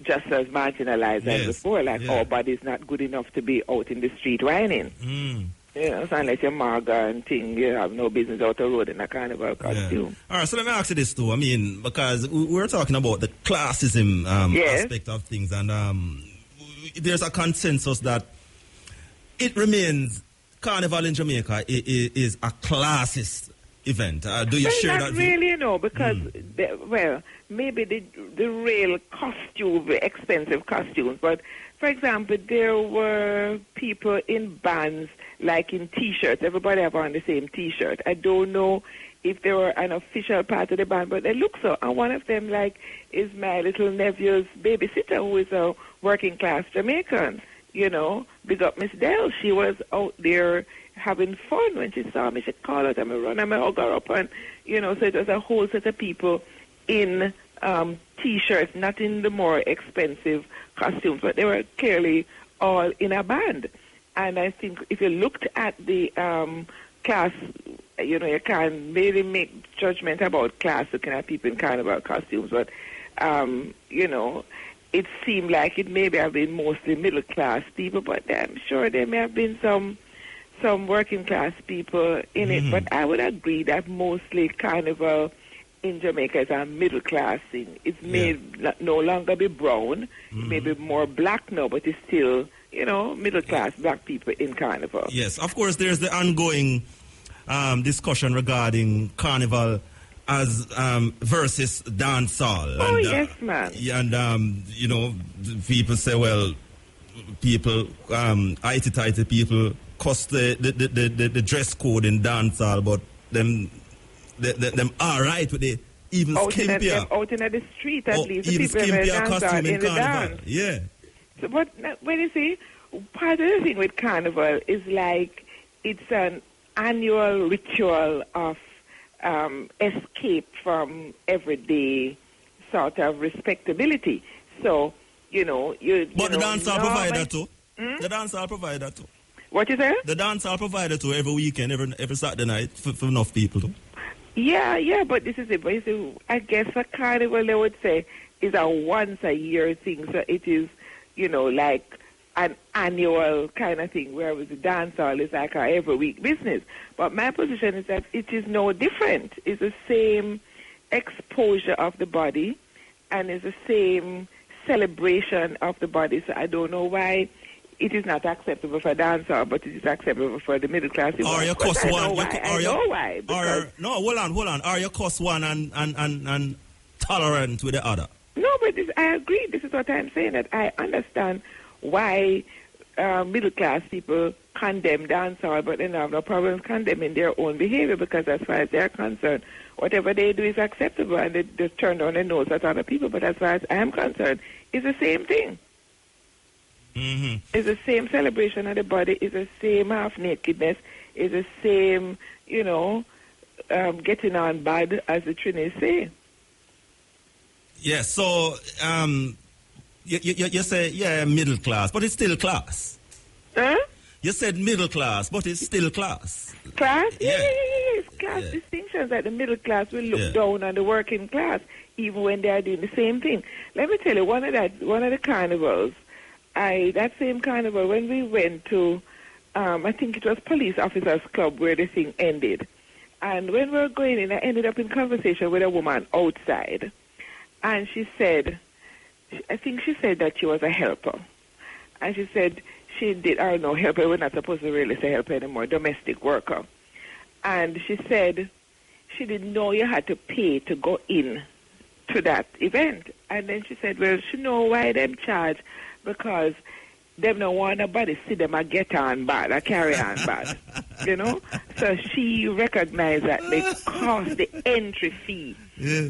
just as marginalized as before, like our body's not good enough to be out in the street whining. So unless you're Marga and thing, you have no business out the road in a Carnival costume. All right, so let me ask you this too. I mean, because we're talking about the classism aspect of things, and there's a consensus that it remains Carnival in Jamaica is a classist event. Do you share that view? Really, because maybe the real costume, expensive costumes, but for example, there were people in bands like in T-shirts. Everybody have on the same T-shirt. I don't know if they were an official part of the band, but they look so. And one of them, is my little nephew's babysitter, who is a working class Jamaican. Big up Miss Dell. She was out there having fun when she saw me. She called out and I run and I hug her up, and so it was a whole set of people in T-shirts, not in the more expensive costumes, but they were clearly all in a band. And I think if you looked at the class, you can maybe make judgment about class looking at people in Carnival costumes, but it seemed like it maybe have been mostly middle class people, but I'm sure there may have been some working class people in it. But I would agree that mostly Carnival in Jamaica is a middle class thing. It's made no longer be brown, maybe more black now, but it's still, middle class black people in Carnival. Yes, of course, there's the ongoing discussion regarding Carnival as versus dancehall. Oh, And, yes, man. And, you know, people say, well, people, IT-tighty people cost the dress code in dancehall, but them all right with the even skimpier. Out in the street, at least. Even The people skimpier costume in Carnival. dance. Yeah. So, but when you see, part of the thing with Carnival is like it's an annual ritual of escape from everyday sort of respectability. So, you know, But the dancehall provider too. Hmm? The dancehall provider too. What you say? The dancehall provider too every weekend, every Saturday night for enough people too. Yeah, but this is it. But you see, I guess a Carnival, they would say, is a once-a-year thing. So it is, you know, like an annual kind of thing, whereas the dancehall is like our every week business. But my position is that it is no different. It's the same exposure of the body, and it's the same celebration of the body. So I don't know why it is not acceptable for dancehall, but it is acceptable for the middle class. Or you cuss one. I know why. No, hold on. Are you cuss one and tolerant with the other? No, but I agree. This is what I'm saying, that I understand why middle class people condemn dancehall, but they have no problems condemning their own behavior, because as far as they're concerned, whatever they do is acceptable, and they just turn down their nose at other people. But as far as I am concerned, it's the same thing. Mm-hmm. It's the same celebration of the body. It's the same half-nakedness. It's the same, you know, getting on bad, as the Trinidad say. Yeah, so you say, yeah, middle class, but it's still class. Huh? You said middle class, but it's still class. Class? Yeah. It's class Yeah. distinctions that the middle class will look Yeah. down on the working class, even when they are doing the same thing. Let me tell you, one of the carnivals, that same carnival, when we went to, I think it was Police Officers Club where the thing ended. And when we were going in, I ended up in conversation with a woman outside. And she said, I think she said that she was a helper. And she said she did, I don't know, helper, we're not supposed to really say helper anymore, domestic worker. And she said she didn't know you had to pay to go in to that event. And then she said, well, she know why them charge, because them don't want nobody see them a get on bad, a carry on bad, you know? So she recognized that the cost, the entry fee,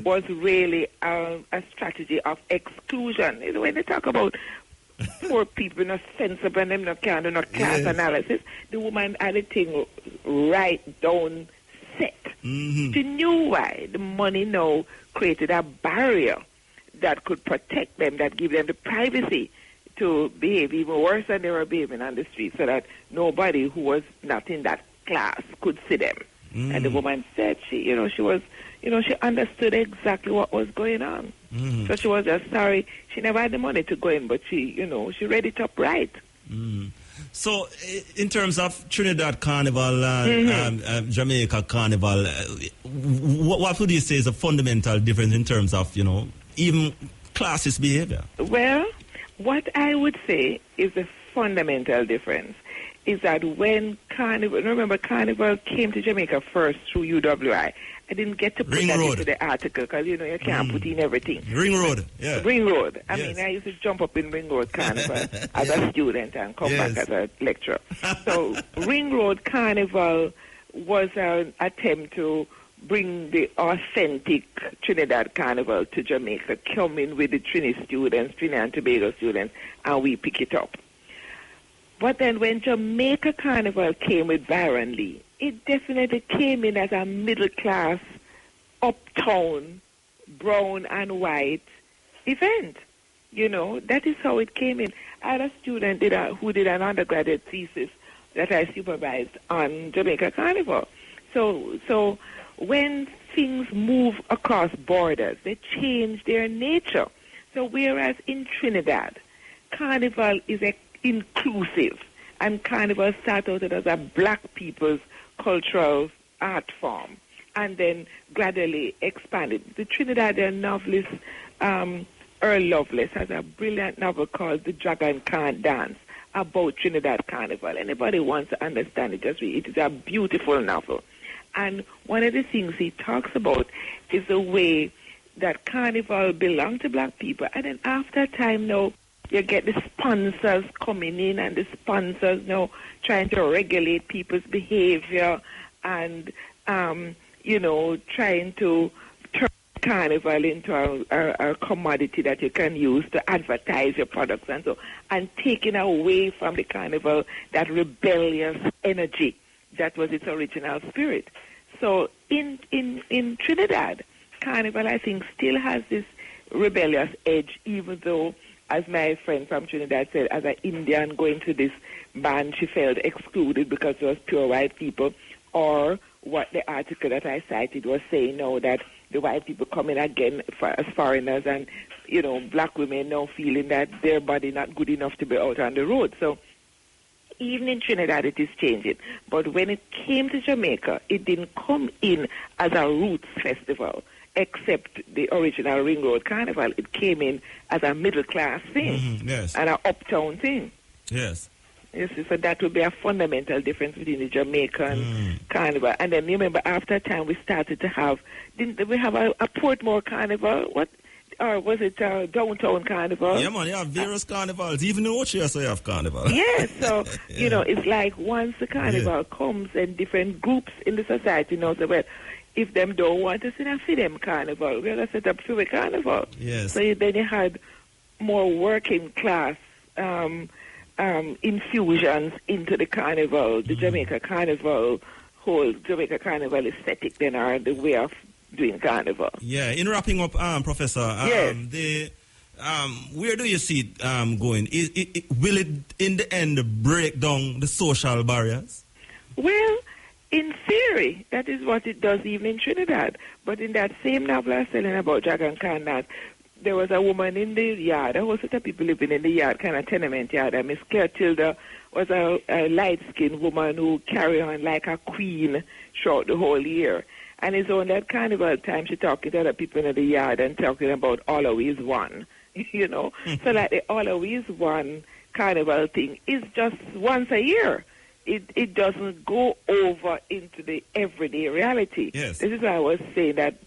was really a strategy of exclusion. You know, when they talk about poor people not sensible and them not can do not class analysis, the woman had the thing right down set. Mm-hmm. She knew why. The money now created a barrier that could protect them, that give them the privacy to behave even worse than they were behaving on the street, so that nobody who was not in that class could see them. Mm. And the woman said she understood exactly what was going on. Mm. So she was just sorry. She never had the money to go in, but she read it up right. Mm. So, in terms of Trinidad Carnival and Jamaica Carnival, what would you say is a fundamental difference in terms of, even classist behavior? Well, what I would say is the fundamental difference is that when Carnival, remember Carnival came to Jamaica first through UWI. I didn't get to put Ring that Road. into the article because, you can't put in everything. Ring Road, yeah. Ring Road. I Yes. mean, I used to jump up in Ring Road Carnival as a student and come Yes. back as a lecturer. So Ring Road Carnival was an attempt to bring the authentic Trinidad Carnival to Jamaica, coming with the Trinidad and Tobago students, and we pick it up. But then when Jamaica Carnival came with Byron Lee, it definitely came in as a middle-class, uptown, brown and white event. That is how it came in. I had a student who did an undergraduate thesis that I supervised on Jamaica Carnival. So when things move across borders, they change their nature. So whereas in Trinidad, Carnival is inclusive, and Carnival started out as a black people's cultural art form, and then gradually expanded. The Trinidadian novelist Earl Lovelace has a brilliant novel called The Dragon Can't Dance about Trinidad Carnival. Anybody wants to understand it, just read it. It is a beautiful novel. And one of the things he talks about is the way that Carnival belonged to black people. And then after a time now, you get the sponsors coming in, and the sponsors now trying to regulate people's behavior and, trying to turn Carnival into a commodity that you can use to advertise your products and taking away from the Carnival that rebellious energy that was its original spirit. So in Trinidad, Carnival, I think, still has this rebellious edge, even though, as my friend from Trinidad said, as an Indian going to this band, she felt excluded because it was pure white people, or what the article that I cited was saying now, that the white people coming again as foreigners, and, black women now feeling that their body not good enough to be out on the road. So even in Trinidad, it is changing. But when it came to Jamaica, it didn't come in as a roots festival, except the original Ring Road Carnival. It came in as a middle-class thing, yes, and an uptown thing. Yes. Yes, so that would be a fundamental difference between the Jamaican Carnival. And then, remember, after a time, we started to have, didn't we have a Portmore Carnival? What? Or was it Downtown Carnival? Yeah, man, you have various carnivals. Even in Ocho, so you have carnival. Yes, so, it's like once the carnival comes, and different groups in the society know, so, well, if them don't want to sit and feed them carnival, we're going to set up for a carnival. Yes. So then you had more working class infusions into the carnival, the Jamaica Carnival, whole Jamaica Carnival aesthetic, then, are the way of doing carnival. Yeah, in wrapping up, Professor, yes. Where do you see it going? Will it, in the end, break down the social barriers? Well, in theory, that is what it does even in Trinidad. But in that same novel I was telling about Dragon Khan, there was a woman in the yard, a whole set of people living in the yard, kind of tenement yard, and Miss Claire Tilda was a light-skinned woman who carried on like a queen throughout the whole year. And it's on that carnival time she talking to other people in the yard and talking about Always One, So like the Always One carnival thing is just once a year. It doesn't go over into the everyday reality. Yes. This is why I was saying that,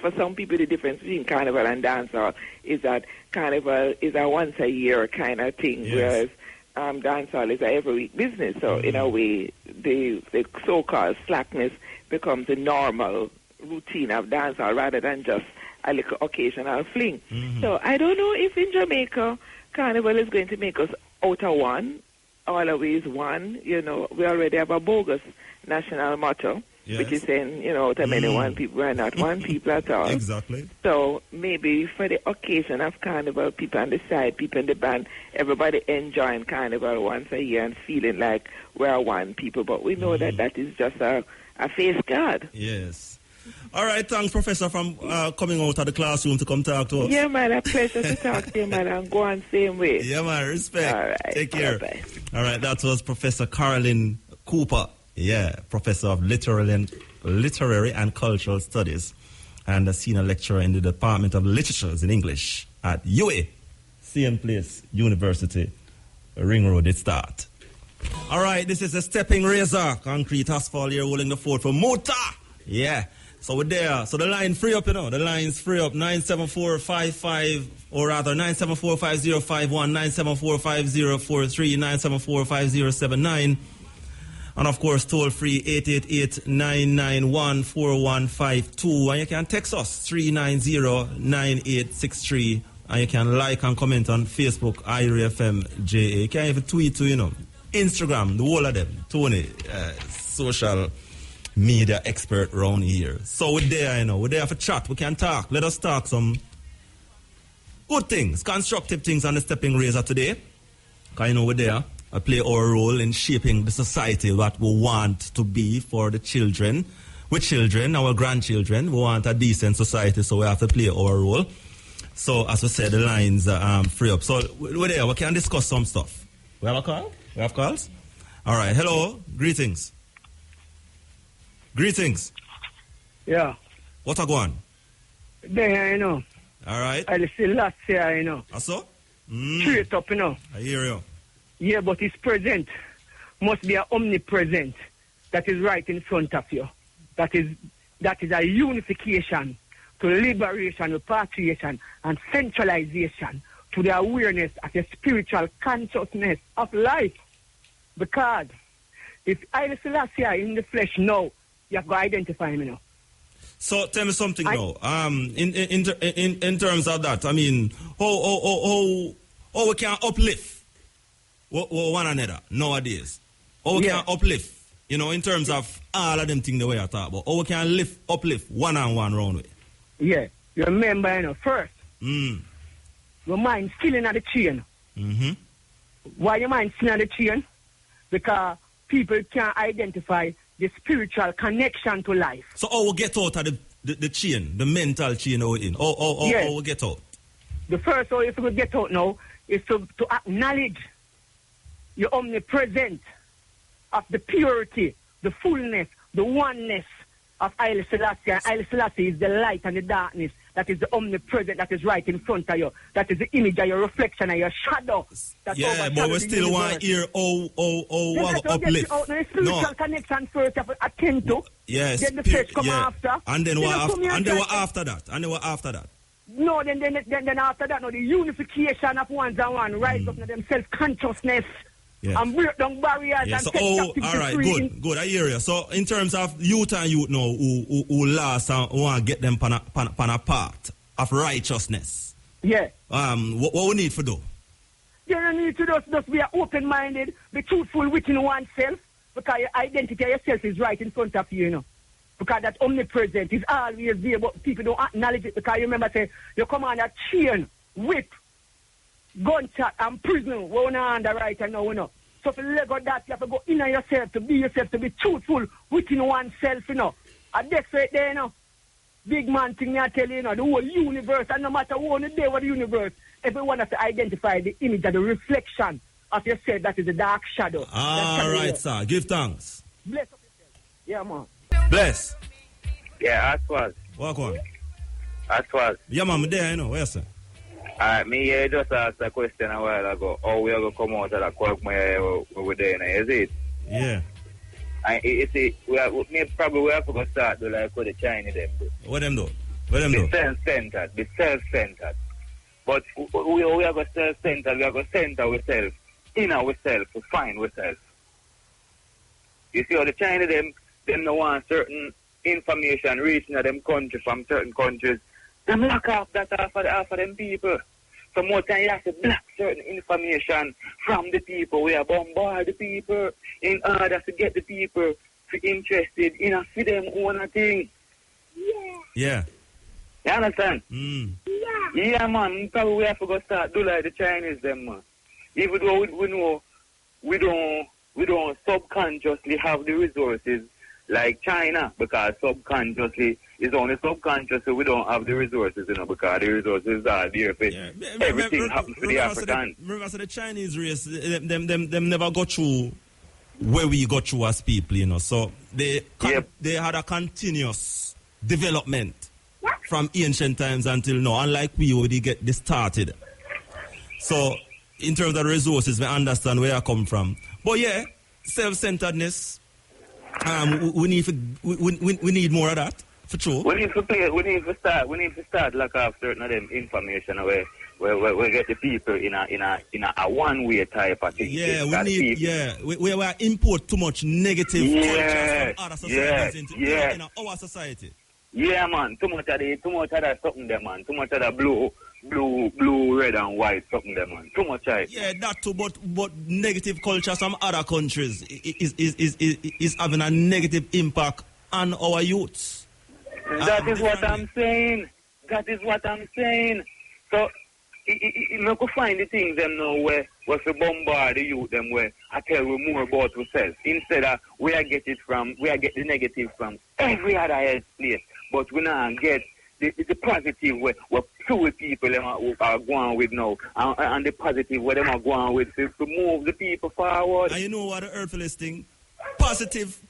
for some people the difference between carnival and dancehall is that carnival is a once a year kind of thing, whereas dancehall is a every week business. So in a way, the so-called slackness becomes the normal routine of dancehall rather than just a little occasional fling. So I don't know if in Jamaica, carnival is going to make us out of one. Always one, we already have a bogus national motto, which is saying, to many one people are not one people at all. Exactly. So maybe for the occasion of carnival, people on the side, people in the band, everybody enjoying carnival once a year and feeling like we're one people. But we know that is just a face guard. Yes. All right, thanks, Professor, from coming out of the classroom to come talk to us. Yeah, man, a pleasure to talk to you, man, and go on same way. Yeah, man, respect. All right. Take care. Bye-bye. All right, that was Professor Caroline Cooper. Yeah, Professor of Literary and Cultural Studies and a senior lecturer in the Department of Literatures in English at UA, same place, University, Ring Road, it start. All right, this is a Steppin Razor, concrete asphalt here, holding the fort for Mota. Yeah. So we're there. So the line free up, The line's free up. 97455, or rather 9745051, 9745043, 9745079. And of course, toll free 888-991-4152. And you can text us 390-9863. And you can like and comment on Facebook, IRFMJA. You can even tweet to, Instagram, the whole of them. Tony, social media expert around here. So we're there, we're there for chat. We can talk. Let us talk some good things, constructive things on the Steppin Razor today. Because we're there. I play our role in shaping the society what we want to be for the children. With children, our grandchildren, we want a decent society, so we have to play our role. So as we said, the lines are free up. So we're there. We can discuss some stuff. We have a call? We have calls? All right. Hello. Greetings. Greetings. Yeah. What are going? There, All right. I see last year, So? Straight up, I hear you. Yeah, but it's present. Must be an omnipresent that is right in front of you. that is a unification to liberation, repatriation, and centralization to the awareness of the spiritual consciousness of life. Because if I Selassie in the flesh now, you have to identify me now. So tell me something now. In terms of that, I mean, how we can uplift one another nowadays? How we can uplift, in terms of all of them things the way I talk about. How we can uplift one-on-one round way. Yeah. You remember, first, your mind still in the chain. Mm-hmm. Why your mind still in the chain? Because people can't identify the spiritual connection to life. So how we get out of the chain, the mental chain we're in? How we get out? The first way if we get out now is to acknowledge your omnipresence of the purity, the fullness, the oneness of Haile Selassie. And Haile Selassie is the light and the darkness. That is the omnipresent that is right in front of you. That is the image of your reflection and your shadow. Yeah, but we still want to hear how uplift. The spiritual connection first you have to attend to. Yes. Then the flesh come after. And then what after that? No, then after that, the unification of ones and one, rise up to them self-consciousness. Yeah. And break down barriers and so, take all right, good. I hear you. So, in terms of youth now who last and want to get them pan a path of righteousness. Yeah. What we need to do? You need to just be open-minded, be truthful within oneself, because your identity of yourself is right in front of you, Because that omnipresent is always there, but people don't acknowledge it. Because you remember, say, you come on a chain, whip, gunshot, and prison, one on the right and now, So if you let go that, you have to go in on yourself, to be truthful within oneself, And that's right there, Big man thing I tell you, the whole universe, and no matter what the day of the universe, everyone has to identify the image and the reflection of yourself. That is the dark shadow. All right, sir. Give thanks. Bless up yourself. Yeah, man. Bless. Yeah, as was. Walk on. As was. Yeah, man, I'm there, Where, sir? Me just asked a question a while ago. How we are going to come out of the quirk we're there, is it? Yeah. You see, we have to go start to like what the Chinese them do. What them do? Be self-centered. But we are going to self-centered. We are going to center ourselves, in ourselves, to find ourselves. You see how the Chinese them don't want certain information reaching them country from certain countries. Them lock off that off of them people. So more time you have to block certain information from the people. We are bombard the people in order to get the people to interested in a for them own thing. Yeah. You understand? Yeah, man. Probably we have to go start do like the Chinese them, man. Even though we know we don't subconsciously have the resources like China, because subconsciously it's only subconscious, so we don't have the resources, because the resources are there for everything happens to the Africans. Remember, so the Chinese race, them never got through where we got through as people, So they had a continuous development from ancient times until now, unlike we already get this started. So in terms of the resources, we understand where I come from. But yeah, self-centeredness. We need more of that for sure. We need to start lock off certain of them information where we get the people in a one-way type of thing. Yeah, we import too much negative culture from other societies into our society. Yeah, man. Too much of that something there, man. Too much of that blue, red and white something there, man. Too much of it. Yeah, that too. But negative culture from other countries is having a negative impact on our youths. That is what I'm saying. So, you could find the things them now where we bombard the youth them where I tell you more about ourselves. Instead of we are get the negative from every other else place. But we not get the positive where two people are going with now, and the positive where them are going with to move the people forward. And you know what the earthliest thing? Positive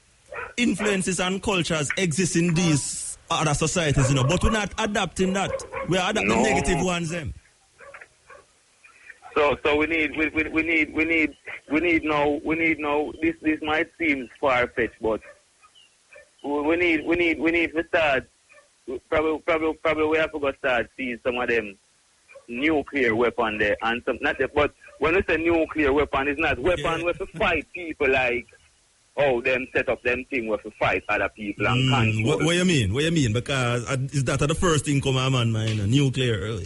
influences and cultures exist in these other societies, but we're not adapting that. We're adapting the negative ones them. So we need now. This might seem far fetched, but we need to start. Probably we have to go start seeing some of them nuclear weapon there and some not the, but when we say nuclear weapon, it's not weapon with to fight people like them set up them thing with to fight other people and control. What you mean? What you mean? Because is that the first thing come to mind, man? Nuclear.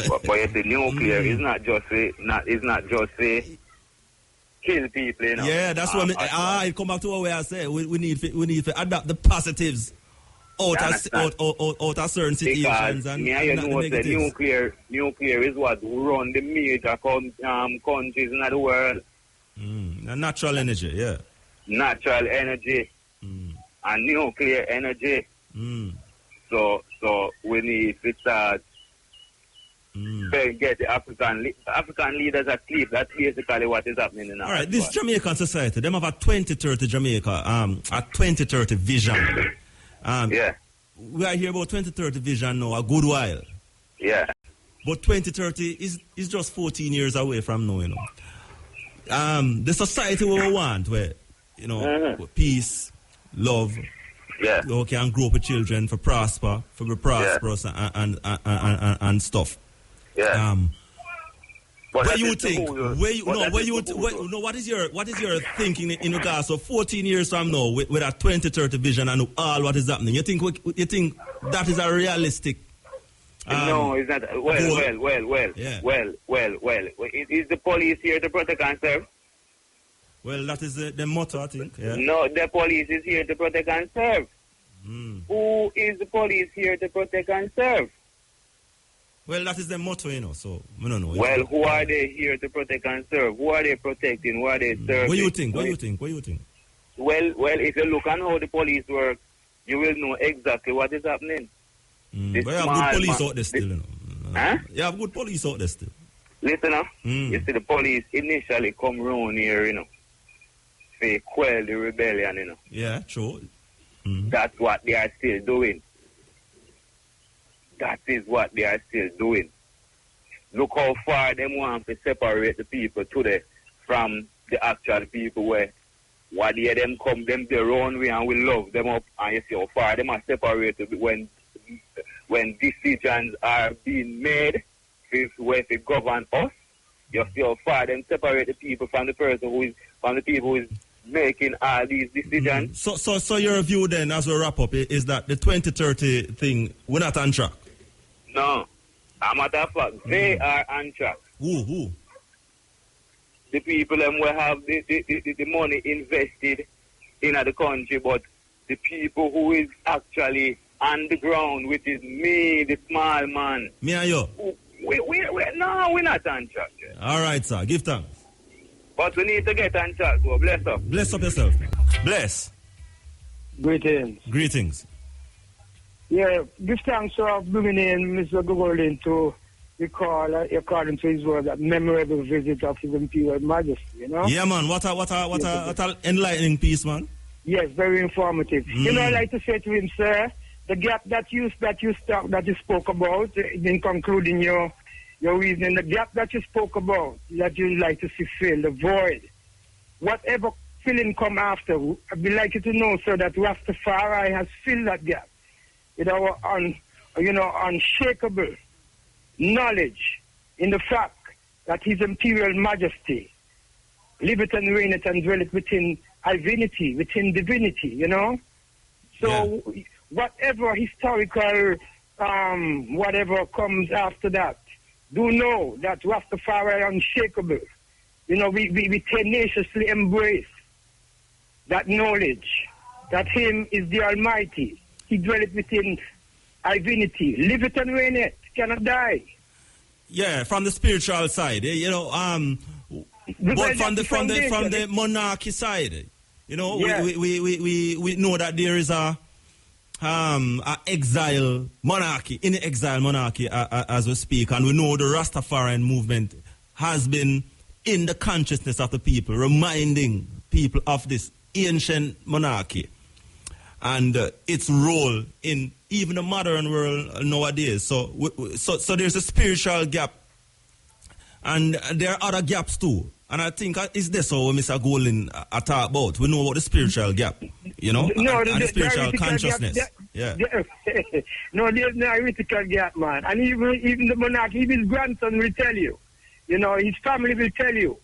but you see, nuclear is not just say kill people, you know. Yeah, that's what I come back to what I say. We need to adapt the positives out of certain situations. Because and you know the nuclear is what run the major countries in the world. Natural energy, yeah. Natural energy and nuclear energy. So we need to start get the African leaders asleep. That's basically what is happening in Africa. All right, this Jamaican society, them have a 2030 Jamaica, a 2030 vision. Yeah. We are here about 2030 vision now, a good while. Yeah. But 2030 is just 14 years away from now, you know. The society we want, where, you know, peace, love, you can grow up with children for prosper, for be prosperous and stuff. Yeah. What you think? What is your thinking in regards of 14 years from now with a 2030 vision and all what is happening? You think that is a realistic? No, it's not. Well. Is the police here to protect and serve? Well, that is the motto, I think. Yeah. No, the police is here to protect and serve. Who is the police here to protect and serve? Well, that is the motto, you know, so we don't know. Well, who are they here to protect and serve? Who are they protecting? Who are they serving? What do you think? Well, if you look at how the police work, you will know exactly what is happening. But you have good police out there still, you know. Huh? You have good police out there still. Listen up. You see, the police initially come round here, you know, to quell the rebellion, you know. Yeah, true. That's what they are still doing. That is what they are still doing. Look how far they want to separate the people today from the actual people where what they them come them their own way and we love them up, and you see how far they are separated when decisions are being made where to govern us. You see how far them separate the people from the person from the people who is making all these decisions. So your view then, as we wrap up, is that the 2030 thing, we're not on track? No. As a matter of fact, they are on track. Who? The people them will have the money invested in the country, but the people who is actually on the ground, which is me, the small man. Me and you? We're not on track yet. All right, sir. Give thanks. But we need to get on track, so bless up. Bless up yourself. Bless. Greetings. Yeah, give thanks for bringing in Mr. Gordon to recall, according to his word, that memorable visit of His Imperial Majesty, you know? Yeah, man. What a enlightening piece, man. Yes, very informative. You know, I like to say to him, sir, the gap that you spoke about in concluding your reasoning, the gap that you spoke about, that you like to see fill, the void, whatever filling come after, I'd be like you to know, sir, that Rastafari has filled that gap. Unshakable knowledge in the fact that His Imperial Majesty liveth and reigneth and dwelleth within divinity, you know? So whatever historical, whatever comes after that, do know that Rastafari are unshakable. You know, we tenaciously embrace that knowledge that Him is the Almighty. He dwelleth within divinity, liveth and reigneth, cannot die. Yeah, from the spiritual side, you know, but from the monarchy side, you know, we know that there is a exile monarchy, in exile monarchy as we speak, and we know the Rastafarian movement has been in the consciousness of the people, reminding people of this ancient monarchy and its role in even the modern world nowadays. So there's a spiritual gap, and there are other gaps too. And I think it's this how Mr. Golden talk about. We know about the spiritual gap, you know, and the spiritual consciousness. No, there's no heretical gap, man. And even the monarch, even his grandson will tell you. You know, his family will tell you.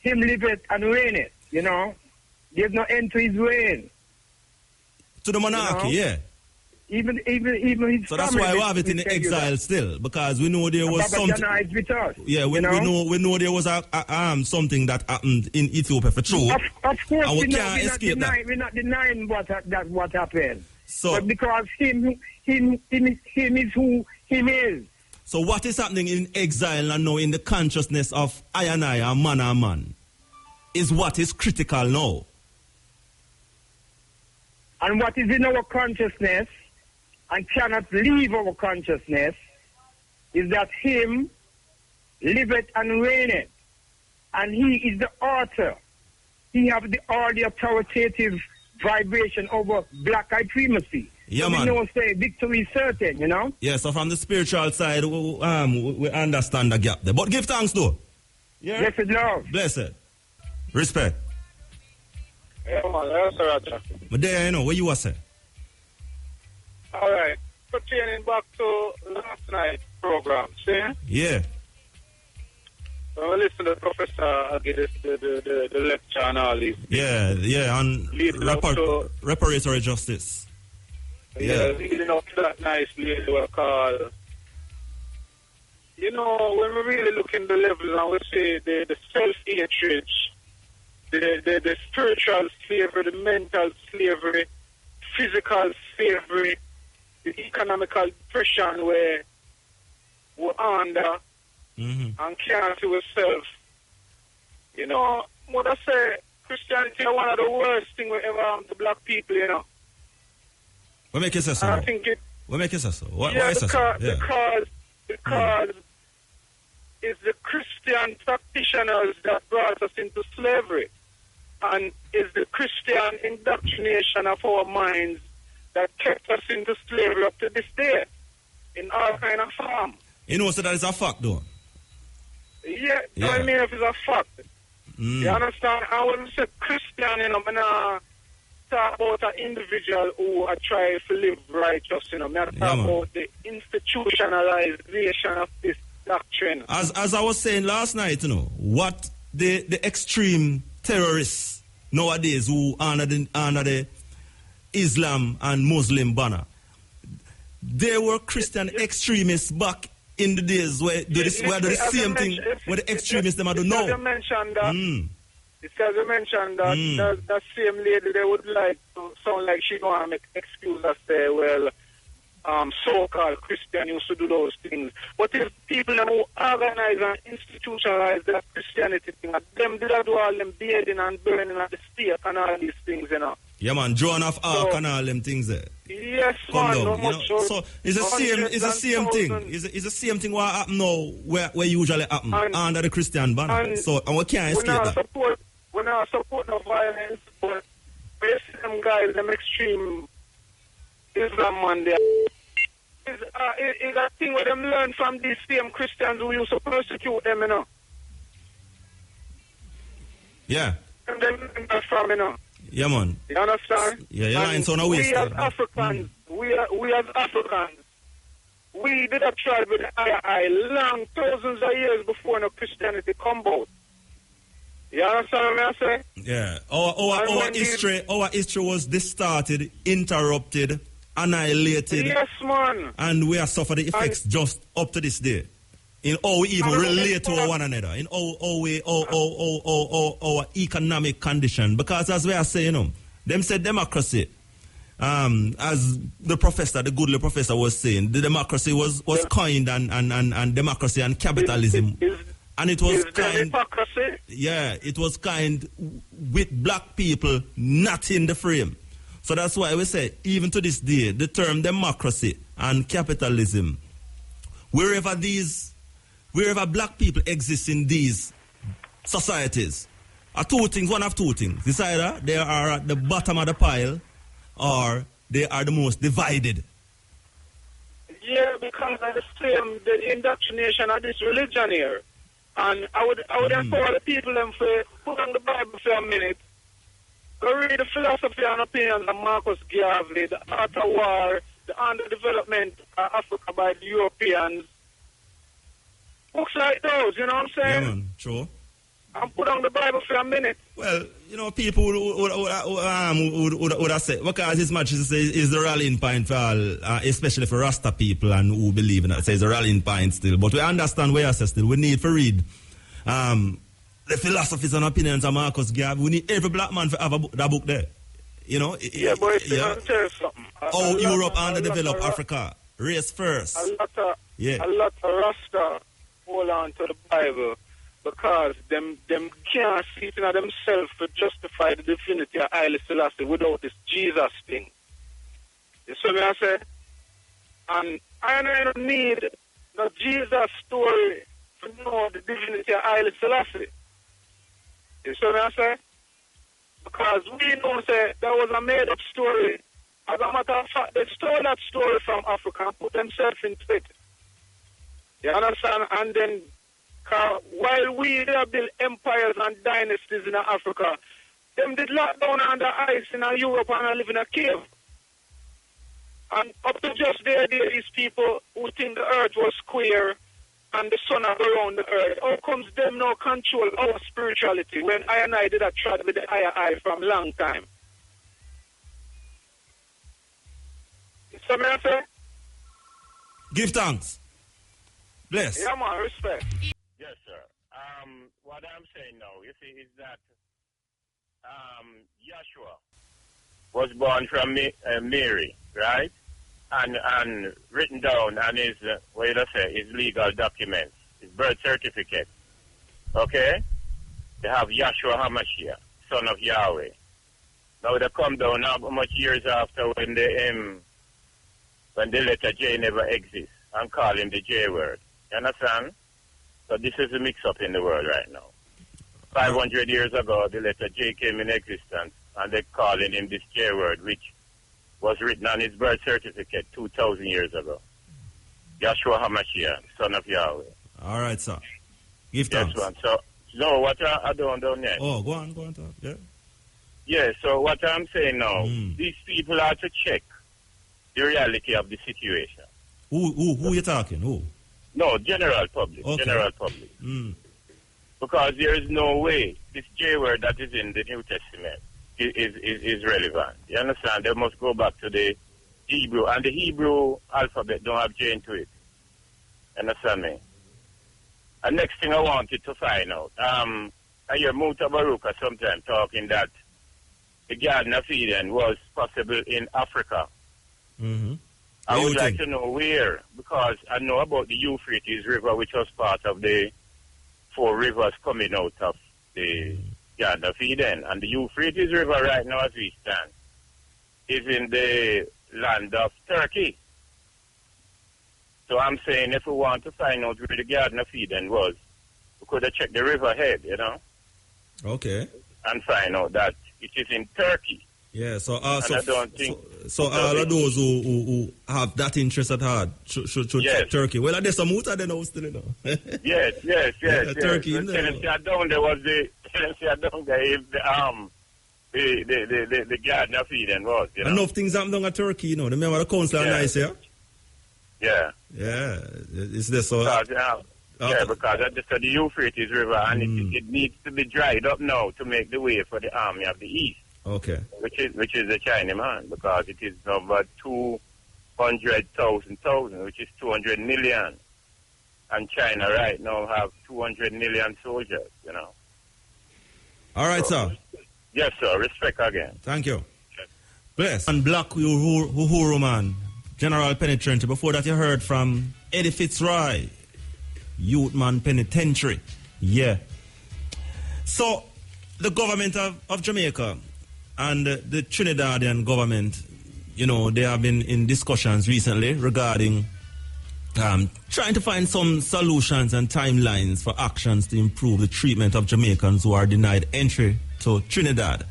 Him live it and reign it, you know. There's no end to his reign. To the monarchy, you know? yeah. Even his so that's why we have it in exile still, because we know there was something. With us, yeah, we know there was something that happened in Ethiopia for true. Of course, and we can't escape that. We're not denying what happened. So, but because him is who him is. So what is happening in exile and now in the consciousness of I and man is what is critical now. And what is in our consciousness and cannot leave our consciousness is that him liveth and reigneth. And he is the author. He have all the authoritative vibration over black supremacy. Yeah, so man. We know say victory is certain, you know? Yeah, so from the spiritual side, we understand the gap there. But give thanks though. Yeah? Blessed love. Blessed. Respect. Yeah, man. Yes, sir, Roger. But there, you know, what you were saying? All right. Pertaining back to last night's program, see? Yeah. So I listen to the professor give the lecture and all this. Yeah, and reparatory justice. Yeah, leading up to that nice lady we call. You know, when we really look in the level and we say the self-hatred, the spiritual slavery, the mental slavery, physical slavery, the economical depression where we're under and can't see ourselves. You know, what I say, Christianity is one of the worst things we ever have to black people, you know. What make you say so? I think it... What make you say so? Why because so? it's the Christian practitioners that brought us into slavery. And it's the Christian indoctrination of our minds that kept us into slavery up to this day. In all kind of form. You know, so that is a fact though? Yeah. I mean if it's a fact. You understand? I wouldn't say Christian, you know, talk about an individual who are trying to live righteous, you know. I talk about the institutionalization of this doctrine. As I was saying last night, you know, what the extreme terrorists nowadays who under the Islam and Muslim banner, they were Christian extremists back in the days where they do the same thing where the extremists them do now. You mentioned that. Because you mentioned that that same lady, they would like to sound like she don't want to make excuse and say, well, so-called Christian used to do those things. But if people who organize and institutionalize that Christianity thing, them did do all them beheading and burning at the stake and all these things, you know. Yeah, man, Joan of Arc and all them things there. Yes, come man. down, you know? So it's the same thing. It's the same thing what happen now where usually happen under the Christian banner. And we can't escape that. We're not supporting no violence, but we see them guys, them extreme Islam man there. It's a thing where them learn from these same Christians who used to persecute them, you know. Yeah. And them from, you know. Yeah, man. You understand? Yeah, your line's on a waist. We as Africans, we as Africans, we did a tribe with the I long thousands of years before no Christianity come about. You understand what I'm saying? Yeah. Our history was distorted, interrupted, annihilated. Yes, man. And we have suffered the effects just up to this day. In how we even relate to one another. In our economic condition. Because as we are saying, you know, them said democracy. As the professor, the goodly professor was saying, the democracy was coined and democracy and capitalism. And it was kind, yeah, it was kind with black people not in the frame. So that's why we say, even to this day, the term democracy and capitalism, wherever black people exist in these societies, are two things, one of two things. It's either they are at the bottom of the pile or they are the most divided. Yeah, because of the indoctrination of this religion here. And I would empower the people them for put on the Bible for a minute. Go read the philosophy and opinions of Marcus Garvey, the art of war, the underdevelopment of Africa by the Europeans. Books like those, you know what I'm saying? Yeah, man, true. And put on the Bible for a minute. Well, you know, people would have said, because His Majesty is the rallying point for all, especially for Rasta people and who believe in it. So it's a rallying point still. But we understand where I say still. We need to read the philosophies and opinions of Marcus Garvey. We need every black man to have that book there. You know? Yeah, but if you tell you something. Europe underdeveloped Africa. Race first. A lot of Rasta hold on to the Bible because them can't see it in themselves to justify the divinity of Haile Selassie without this Jesus thing. You see what I say? And I don't need the Jesus story to know the divinity of Haile Selassie. You see what I say? Because we know say that was a made up story. As a matter of fact, they stole that story from Africa and put themselves into it. You understand? And then, while we there build empires and dynasties in Africa, them did lock down under ice in Europe and live in a cave. And up to just there, these people who think the earth was square and the sun around the earth, how comes them now control our spirituality when I and I did a trad with the I from long time? So may I say? Give thanks. Bless. Yeah, man, respect. Yes, sir. What I'm saying now, you see, is that Joshua was born from Mary, right? And written down on his, his legal documents, his birth certificate. Okay? They have Yahshua HaMashiach, son of Yahweh. Now they come down how much years after when the letter J never exists and call him the J word. You understand? So this is a mix-up in the world right now. 500 years ago, the letter J came in existence, and they're calling him this J word, which was written on his birth certificate 2,000 years ago. Yahshua HaMashiach, son of Yahweh. All right, sir. Give thanks. Yes, man. So, no, what I don't know yet. Oh, go on, talk. Yeah. Yeah, so what I'm saying now, these people have to check the reality of the situation. Who you talking? Who? No, general public. Okay. General public. Because there is no way this J word that is in the New Testament is relevant. You understand? They must go back to the Hebrew. And the Hebrew alphabet don't have J into it. Understand me? And next thing I wanted to find out, I hear Muta Baruka sometimes talking that the Garden of Eden was possible in Africa. Mm-hmm. I would like to know where, because I know about the Euphrates River, which was part of the 4 rivers coming out of the Garden of Eden. And the Euphrates River right now, as we stand, is in the land of Turkey. So I'm saying if we want to find out where the Garden of Eden was, we could have checked the river head, you know? Okay. And find out that it is in Turkey. Yeah, so I don't think all of those who have that interest at heart should check Turkey. Well, there's some muta there now still, you know. yes. Turkey. Down there was the the Garden of Eden was. You know? Enough things happen down at Turkey, you know. Remember the council nice, yeah? Yeah. Yeah. Is this so? Because that's the Euphrates River, and it needs to be dried up now to make the way for the army of the East. Okay. Which is the Chinaman, because it is over 200,000, which is 200 million. And China right now have 200 million soldiers, you know. All right, sir. Yes, sir. Respect again. Thank you. Yes. Bless. And Black Uhuru man, General Penetrant. Before that you heard from Eddie Fitzroy, Youth Man Penitentiary. Yeah. So, the government of Jamaica and the Trinidadian government, you know, they have been in discussions recently regarding trying to find some solutions and timelines for actions to improve the treatment of Jamaicans who are denied entry to Trinidad.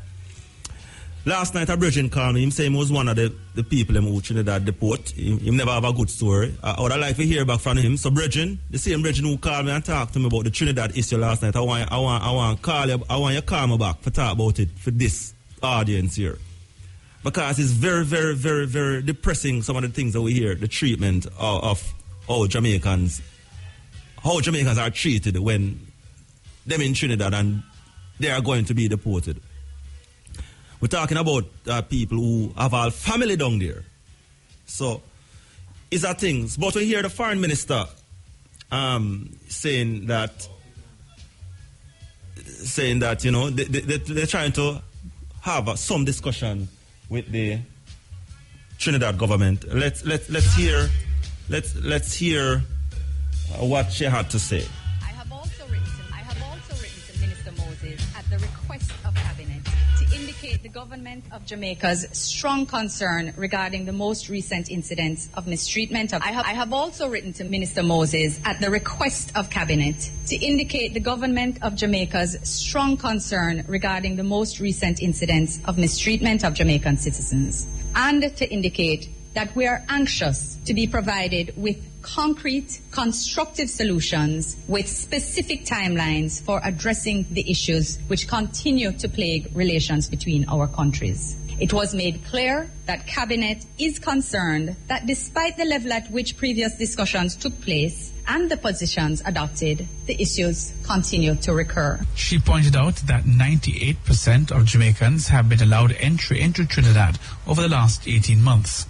Last night, a Bridget called me. Him say he was one of the people who Trinidad deport. He never have a good story. I would like to hear back from him. So Bridget, the same Bridget who called me and talked to me about the Trinidad issue last night, I want you call me back for talk about it for this audience here. Because it's very, very, very, very depressing, some of the things that we hear, the treatment of how Jamaicans are treated when them in Trinidad and they are going to be deported. We're talking about people who have all family down there. So, it's a thing. But we hear the foreign minister saying that, you know, they're trying to have some discussion with the Trinidad government. Let's hear what she had to say. I have also written to Minister Moses at the request of Cabinet to indicate the government of Jamaica's strong concern regarding the most recent incidents of mistreatment of... I have also written to Minister Moses at the request of Cabinet to indicate the government of Jamaica's strong concern regarding the most recent incidents of mistreatment of Jamaican citizens, and to indicate that we are anxious to be provided with concrete, constructive solutions with specific timelines for addressing the issues which continue to plague relations between our countries. It was made clear that Cabinet is concerned that despite the level at which previous discussions took place and the positions adopted, the issues continue to recur. She pointed out that 98% of Jamaicans have been allowed entry into Trinidad over the last 18 months.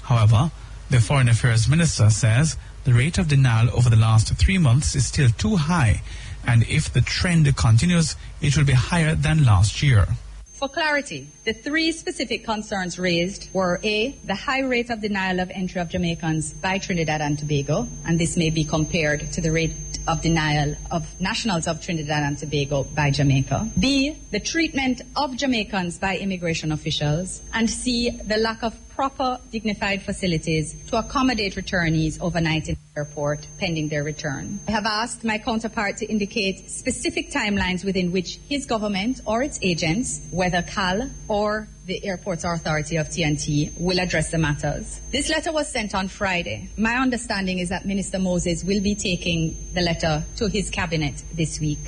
However, the Foreign Affairs Minister says the rate of denial over the last 3 months is still too high, and if the trend continues, it will be higher than last year. For clarity, the three specific concerns raised were A, the high rate of denial of entry of Jamaicans by Trinidad and Tobago, and this may be compared to the rate of denial of nationals of Trinidad and Tobago by Jamaica. B, the treatment of Jamaicans by immigration officials. And C, the lack of proper, dignified facilities to accommodate returnees overnight in the airport pending their return. I have asked my counterpart to indicate specific timelines within which his government or its agents, whether CAL or the Airports Authority of TNT, will address the matters. This letter was sent on Friday. My understanding is that Minister Moses will be taking the letter to his cabinet this week.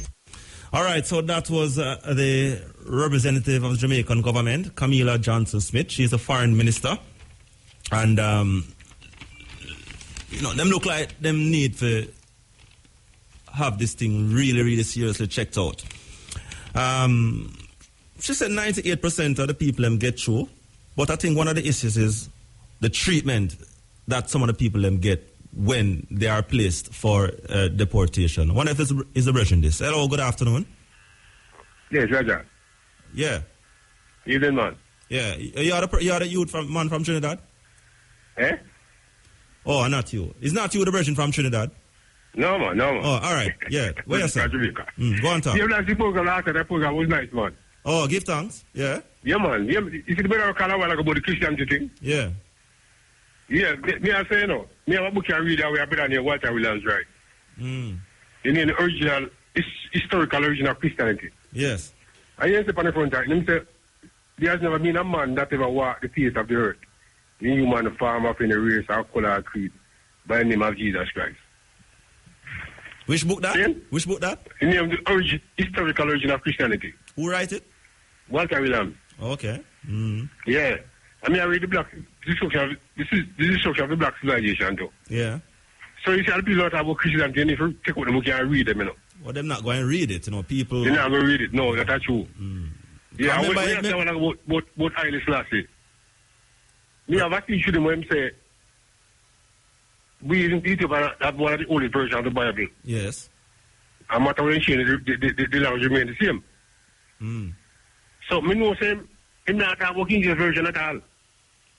All right, so that was the representative of the Jamaican government, Camilla Johnson-Smith. She's a foreign minister. And, you know, them look like them need to have this thing really, really seriously checked out. She said 98% of the people them get through. But I think one of the issues is the treatment that some of the people them get when they are placed for deportation. I wonder if is the version this. Hello, good afternoon. Yes, Raja. Yeah. Evening, man. Yeah. You are the youth man from Trinidad? Eh? Oh, not you. It's not you, the version from Trinidad? No, man. Oh, all right. Yeah. Where you say? Go on, talk. Yeah, the program last that program was nice, man. Oh, give thanks. Yeah. Yeah, man. Yeah, you see the better call a while ago about the Christianity thing? Yeah. Yeah, me I say no. Me have a book I read that we have been on here, Walter Williams, right? In the original, historical origin of Christianity. Yes. And he said on the front side, he said, there has never been a man that ever walked the face of the earth, in human form of in a race or color or creed, by the name of Jesus Christ. Which book that? Yeah? Which book that? The name of the historical origin of Christianity. Who write it? Walter Williams. Okay. Yeah. I mean, I read the black. This is the structure of the black civilization, though. Yeah. So you see, a people about Christianity, and if you take out them, you can read them, you know. Well, they're not going to read it, you know. People. They're not going to read it. No, that's true. Yeah, I want about Haile Selassie. Me have a teacher them when say, we in Ethiopia have one of the only versions of the Bible. Yes. And matter when change, the language remain the same. So, me know say, him not have a King James version at all.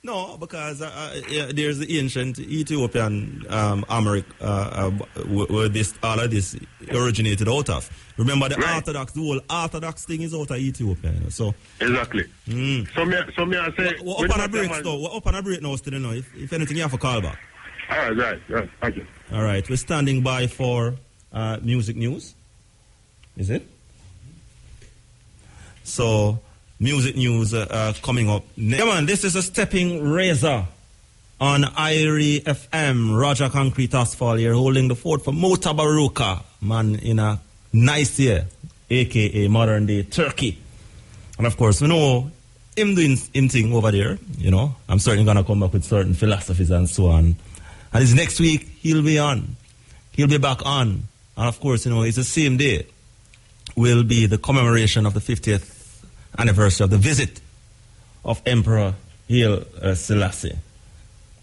No, because there's the ancient Ethiopian Amharic where all of this originated out of. Remember the Orthodox, the whole Orthodox thing is out of Ethiopia. You know, so exactly. So me I say we're up on a break though. We're up on a break now still, you know. If anything you have to call back. All right. Thank you. All right, we're standing by for music news. Is it? So music news coming up. Yeah, man, this is a Steppin Razor on Irie FM. Roger Concrete Asphalt here, holding the fort for Motabaruka, man in a nice year, a.k.a. modern day Turkey. And of course, we know him doing him thing over there, you know. I'm certainly going to come back with certain philosophies and so on. And it's next week, he'll be on. He'll be back on. And of course, you know, it's the same day will be the commemoration of the 50th anniversary of the visit of Emperor Haile Selassie.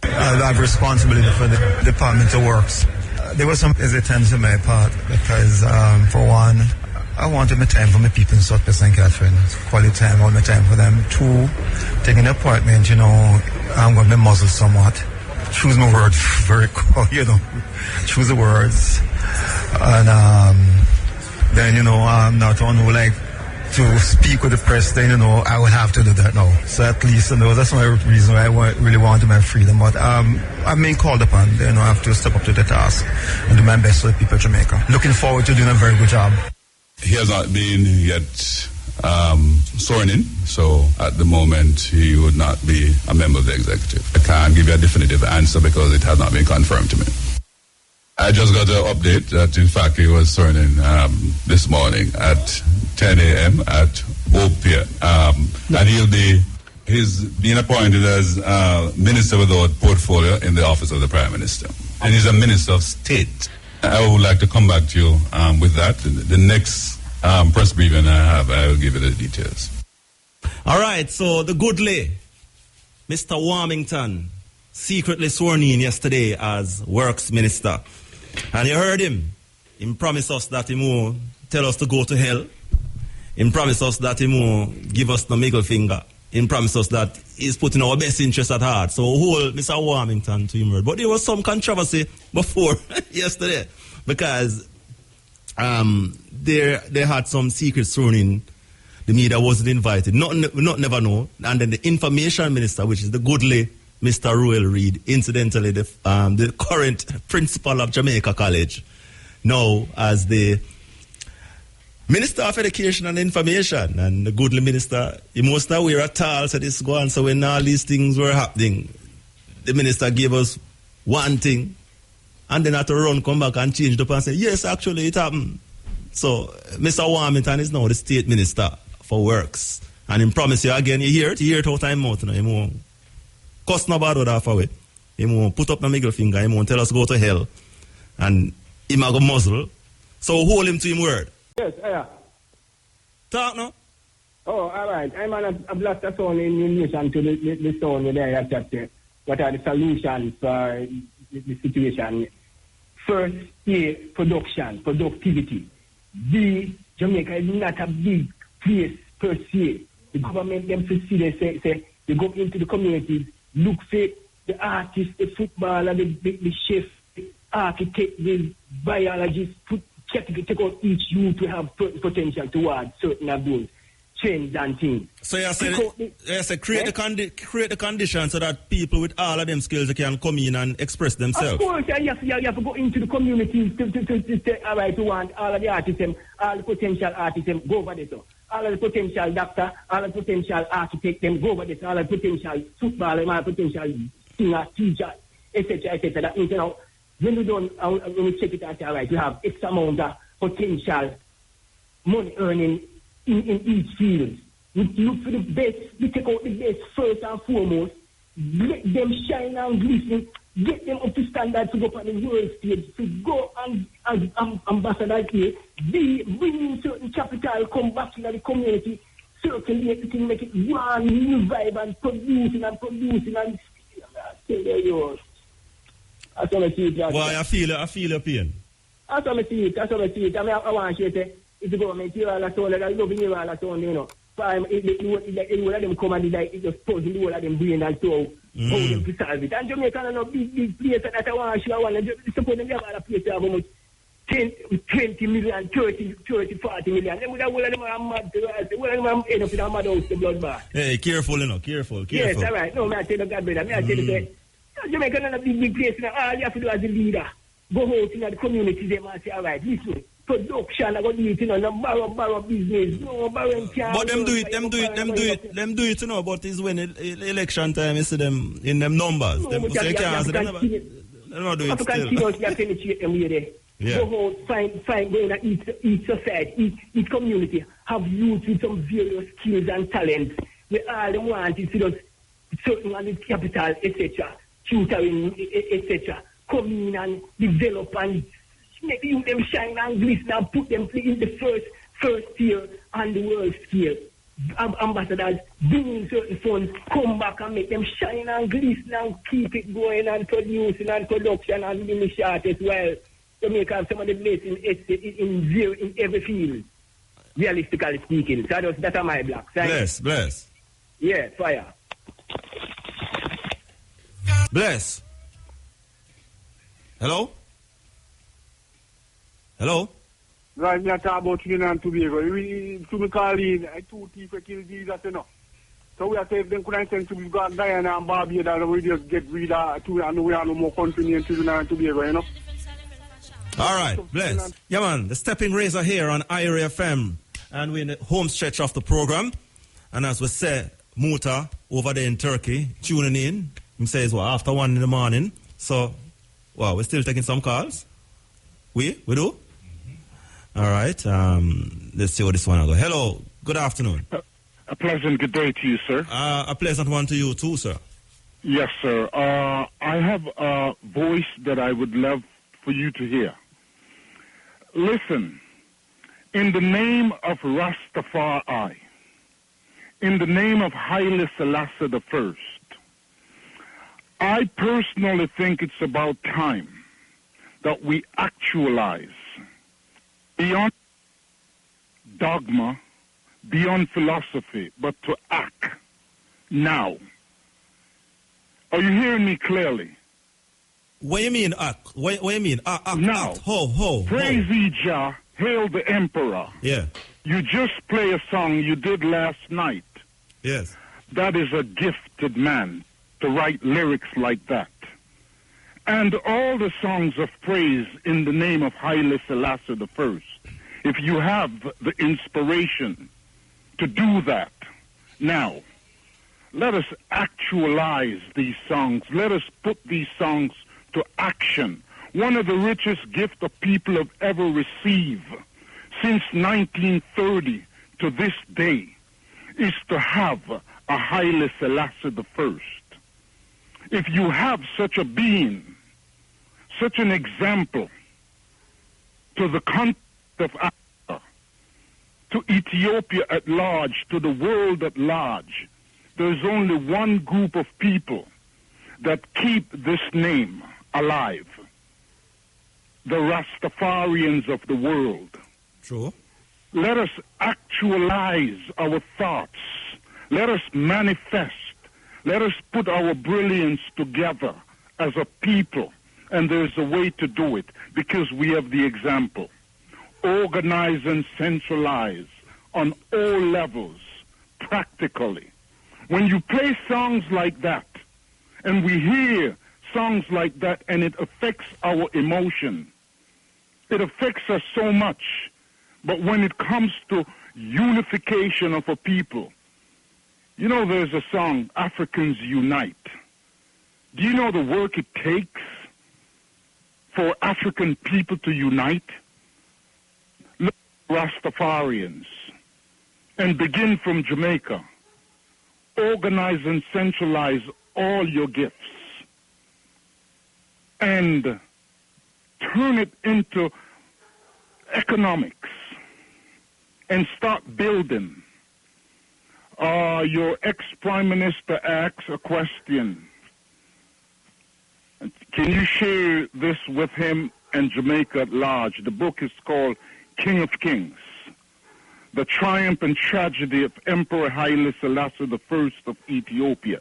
I have responsibility for the Department of Works. There was some hesitance on my part because, for one, I wanted my time for my people in South West St. Catherine. Quality time, all my time for them. Two, taking an appointment, you know, I'm going to be muzzled somewhat. Choose my words very cool, you know. Choose the words. And then, you know, I'm not one who like to speak with the press, then, you know, I will have to do that now. So at least, you know, that's my reason why I really wanted my freedom. But I'm being called upon, you know, I have to step up to the task and do my best for the people of Jamaica. Looking forward to doing a very good job. He has not been yet sworn in, so at the moment he would not be a member of the executive. I can't give you a definitive answer because it has not been confirmed to me. I just got an update that in fact he was sworn in this morning at 10 a.m. at OPIA. And he's been appointed as Minister without portfolio in the office of the Prime Minister. And he's a Minister of State. I would like to come back to you with that. The next press briefing I have, I will give you the details. All right, so the goodly, Mr. Warmington, secretly sworn in yesterday as Works Minister. And you heard him. He promised us that he will tell us to go to hell. He promised us that he will give us the middle finger. He promised us that he's putting our best interest at heart. So hold Mr. Warmington to him word. But there was some controversy before yesterday because they had some secret sworn in. The media wasn't invited. Not never know. And then the information minister, which is the goodly Mr. Ruel Reid, incidentally the current principal of Jamaica College, now as the Minister of Education and Information, and the goodly minister, he must not wear a towel, so this go on. So when all these things were happening, the minister gave us one thing, and then had to run, come back and change it up and say, yes, actually it happened. So Mr. Warmington is now the State Minister for Works. And he promise you again, you hear it out time out, you know, he won't cuss no bad word half away. He won't put up the middle finger, he won't tell us go to hell. And he might go muzzle. So hold him to him word. Yes, yeah. Talk now. Oh, all right. I'm a blast a sound in relation to the sound there that what are the solutions for the situation. First, productivity. Jamaica is not a big place per se. The government them to see they go into the communities, look for the artists, the footballer, the chef, the architect, the biologist, take out each youth to have potential towards certain of those trends and things. So you say create the conditions so that people with all of them skills can come in and express themselves. Of course, you have to go into the communities to say, all right, we want all of the artists, all the potential artists, go over this. All of the potential doctor, all the potential architect, go over this. All the potential footballer, all the potential singer, teacher, etc., etc. That means, you know, when we check it out, all right, we have X amount of potential money earning in each field. We look for the best, we take out the best first and foremost, let them shine and glisten, get them up to standard to go on the world stage, to go and as ambassadors here, bring in certain capital, come back to the community, circulate it, make it one new vibe and producing and say there yours. That's what I see it. Well, I feel your pain. That's what I see it. I mean, I want you to say, if the government here all at all, I love you all at all, you know. But all of them come and it just put the whole of them brain and so how them to solve it. And Jamaica is a big place that I want to show. I want to suppose them have a place that have how much 20 million, 30, 40 million. Them would have all of them are mad. All of them are end up in a mad house, the bloodbath. Hey, careful, you know, careful. Yes, all right. No, I tell you, God, brother. I tell you, Jamaica is a big place. All you have to do as a leader, go out in the community, them and say, all right, listen, production. I got to do it, you know, no borrow business. No borrowing can't. But them do it, you know, but it's when election time, you see them in them numbers. No, Them, but so you you can't have see to them. They don't do it still. continuously penetrate them here there. Yeah. Go out, find going to each society, each community, have youth with some various skills and talents. We all them want is to just certain on the capital, etc., tutoring, etc., come in and develop and make them shine and glisten and put them in the first tier on the world scale. Ambassadors bring in certain funds, come back and make them shine and glisten and keep it going and producing and production and in the short as well. To make up some of the best in every field, realistically speaking. So that's my block. Bless. Yeah, fire. Bless. Hello? Right, me talk about Trinidad and Tobago. To me call in, 2 people kill Jesus, you know. So we are saying if they couldn't send to Guyana and Barbados, we just get rid of 2 and we have no more country in Trinidad and Tobago, you know. All right, bless. Yeah, man, the Steppin Razor here on IRA FM. And we're in the home stretch of the program. And as we say, Muta over there in Turkey tuning in. He says, well, after 1 in the morning. So, well, we're still taking some calls. We do? Mm-hmm. All right. Let's see what this one will go. Hello. Good afternoon. A pleasant good day to you, sir. A pleasant one to you too, sir. Yes, sir. I have a voice that I would love for you to hear. Listen, in the name of Rastafari, in the name of Haile Selassie I, I personally think it's about time that we actualize beyond dogma, beyond philosophy, but to act now. Are you hearing me clearly? What do you mean act? What do you mean act? Now, act. Ho. Praise ye Jah, hail the emperor. Yeah. You just play a song you did last night. Yes. That is a gifted man to write lyrics like that. And all the songs of praise in the name of Haile Selassie I. If you have the inspiration to do that, now, let us actualize these songs. Let us put these songs to action. One of the richest gifts the people have ever received since 1930 to this day is to have a Haile Selassie I. If you have such a being, such an example to the continent of Africa, to Ethiopia at large, to the world at large, there's only one group of people that keep this name alive. The Rastafarians of the world. True. Let us actualize our thoughts. Let us manifest. Let us put our brilliance together as a people. And there's a way to do it because we have the example. Organize and centralize on all levels, practically. When you play songs like that, and we hear songs like that, and it affects our emotion, it affects us so much. But when it comes to unification of a people, you know there's a song, Africans Unite. Do you know the work it takes for African people to unite? Look at Rastafarians and begin from Jamaica. Organize and centralize all your gifts and turn it into economics and start building. Your ex-Prime Minister asks a question. Can you share this with him and Jamaica at large? The book is called King of Kings, The Triumph and Tragedy of Emperor Haile Selassie I of Ethiopia,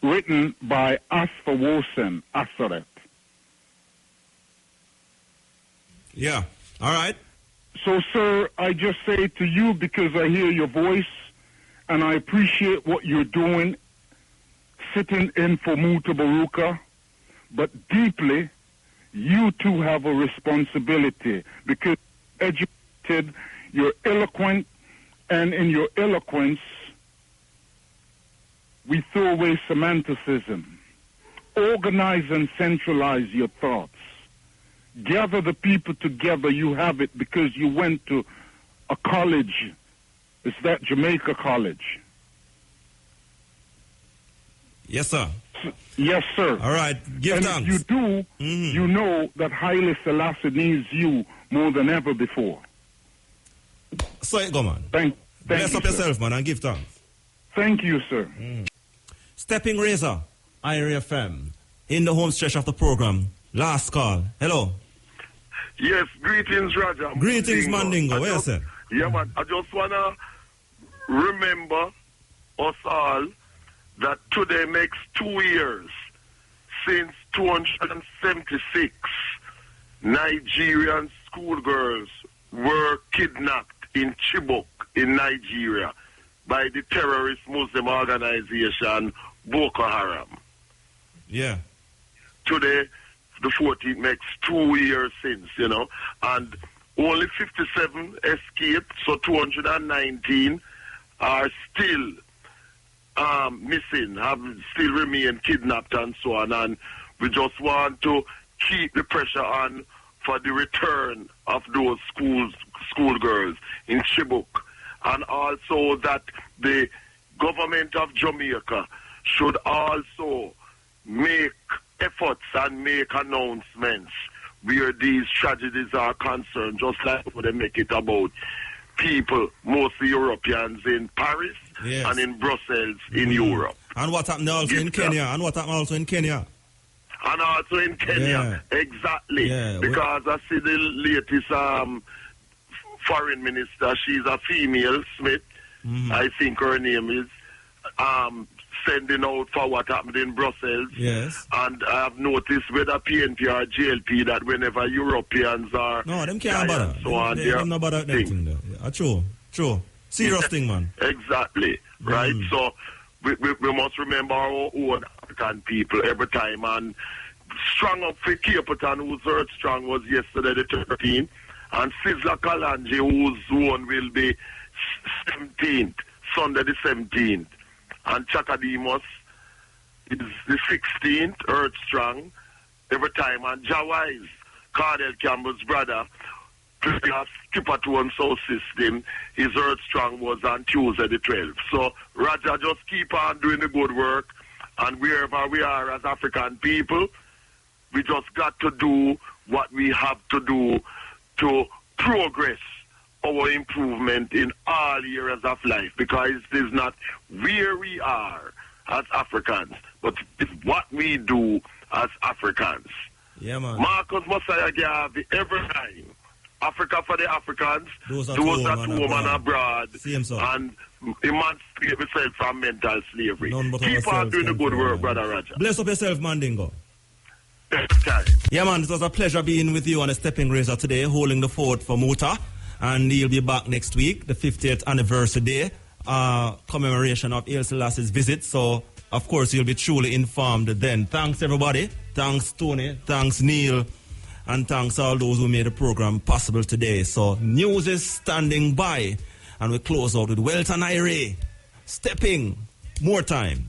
written by Asfawosen Aseret. Yeah, all right. So, sir, I just say to you, because I hear your voice, and I appreciate what you're doing, sitting in for Mutabaruka, but deeply, you too have a responsibility, because educated, you're eloquent, and in your eloquence, we throw away semanticism. Organize and centralize your thoughts. Gather the people together. You have it because you went to a college. Is that Jamaica College? Yes, sir. Yes, sir. All right. Give thanks. And if you do, you know that Haile Selassie needs you more than ever before. So it go, man. Thank Bless you, up yourself, man, and give thanks. Thank you, sir. Steppin Razor, IRFM, in the home stretch of the program. Last call. Hello. Yes, greetings, Raja. Greetings, Mandingo. Where is it? Yeah, man. I just want to remember us all that today makes 2 years since 276 Nigerian schoolgirls were kidnapped in Chibok in Nigeria by the terrorist Muslim organization Boko Haram. Yeah. Today, the 14th makes 2 years since, you know, and only 57 escaped, so 219 are still missing, have still remain kidnapped and so on, and we just want to keep the pressure on for the return of those schoolgirls in Chibok, and also that the government of Jamaica should also make efforts and make announcements where these tragedies are concerned, just like they make it about people, mostly Europeans in Paris and in Brussels in Europe. And what happened also in Kenya? And what happened also in Kenya? And also in Kenya, exactly. Yeah, because I see the latest foreign minister, she's a female, Smith, I think her name is, sending out for what happened in Brussels. Yes. And I have noticed whether PNP or GLP that whenever Europeans are... No, them can't bother. So on, them not bother that thing though. True. Serious thing, man. Exactly. Right? So we must remember our own African people every time. And strong up for Capleton, whose earth strong was yesterday the 13th. And Sizzla Kalanje, whose zone will be 17th, Sunday the 17th. And Chakademos is the 16th, Earth Strong, every time. And Jawise, Cardell Campbell's brother, playing a skipper-tone sound system, his Earth Strong was on Tuesday the 12th. So, Raja, just keep on doing the good work. And wherever we are as African people, we just got to do what we have to do to progress our improvement in all areas of life, because it is not where we are as Africans, but it's what we do as Africans. Yeah, man. Marcus Messiah Garvey, every time, Africa for the Africans, those at home and abroad, and emancipate yourself from mental slavery. Keep on doing the good work, Brother Raja. Bless up yourself, Mandingo. Yeah, man, it was a pleasure being with you on the Steppin Razor today, holding the fort for Muta. And he'll be back next week, the 50th anniversary day, commemoration of Haile Selassie's visit. So, of course, you'll be truly informed then. Thanks, everybody. Thanks, Tony. Thanks, Neil. And thanks all those who made the program possible today. So, news is standing by. And we close out with Welton Ire. Stepping. More time.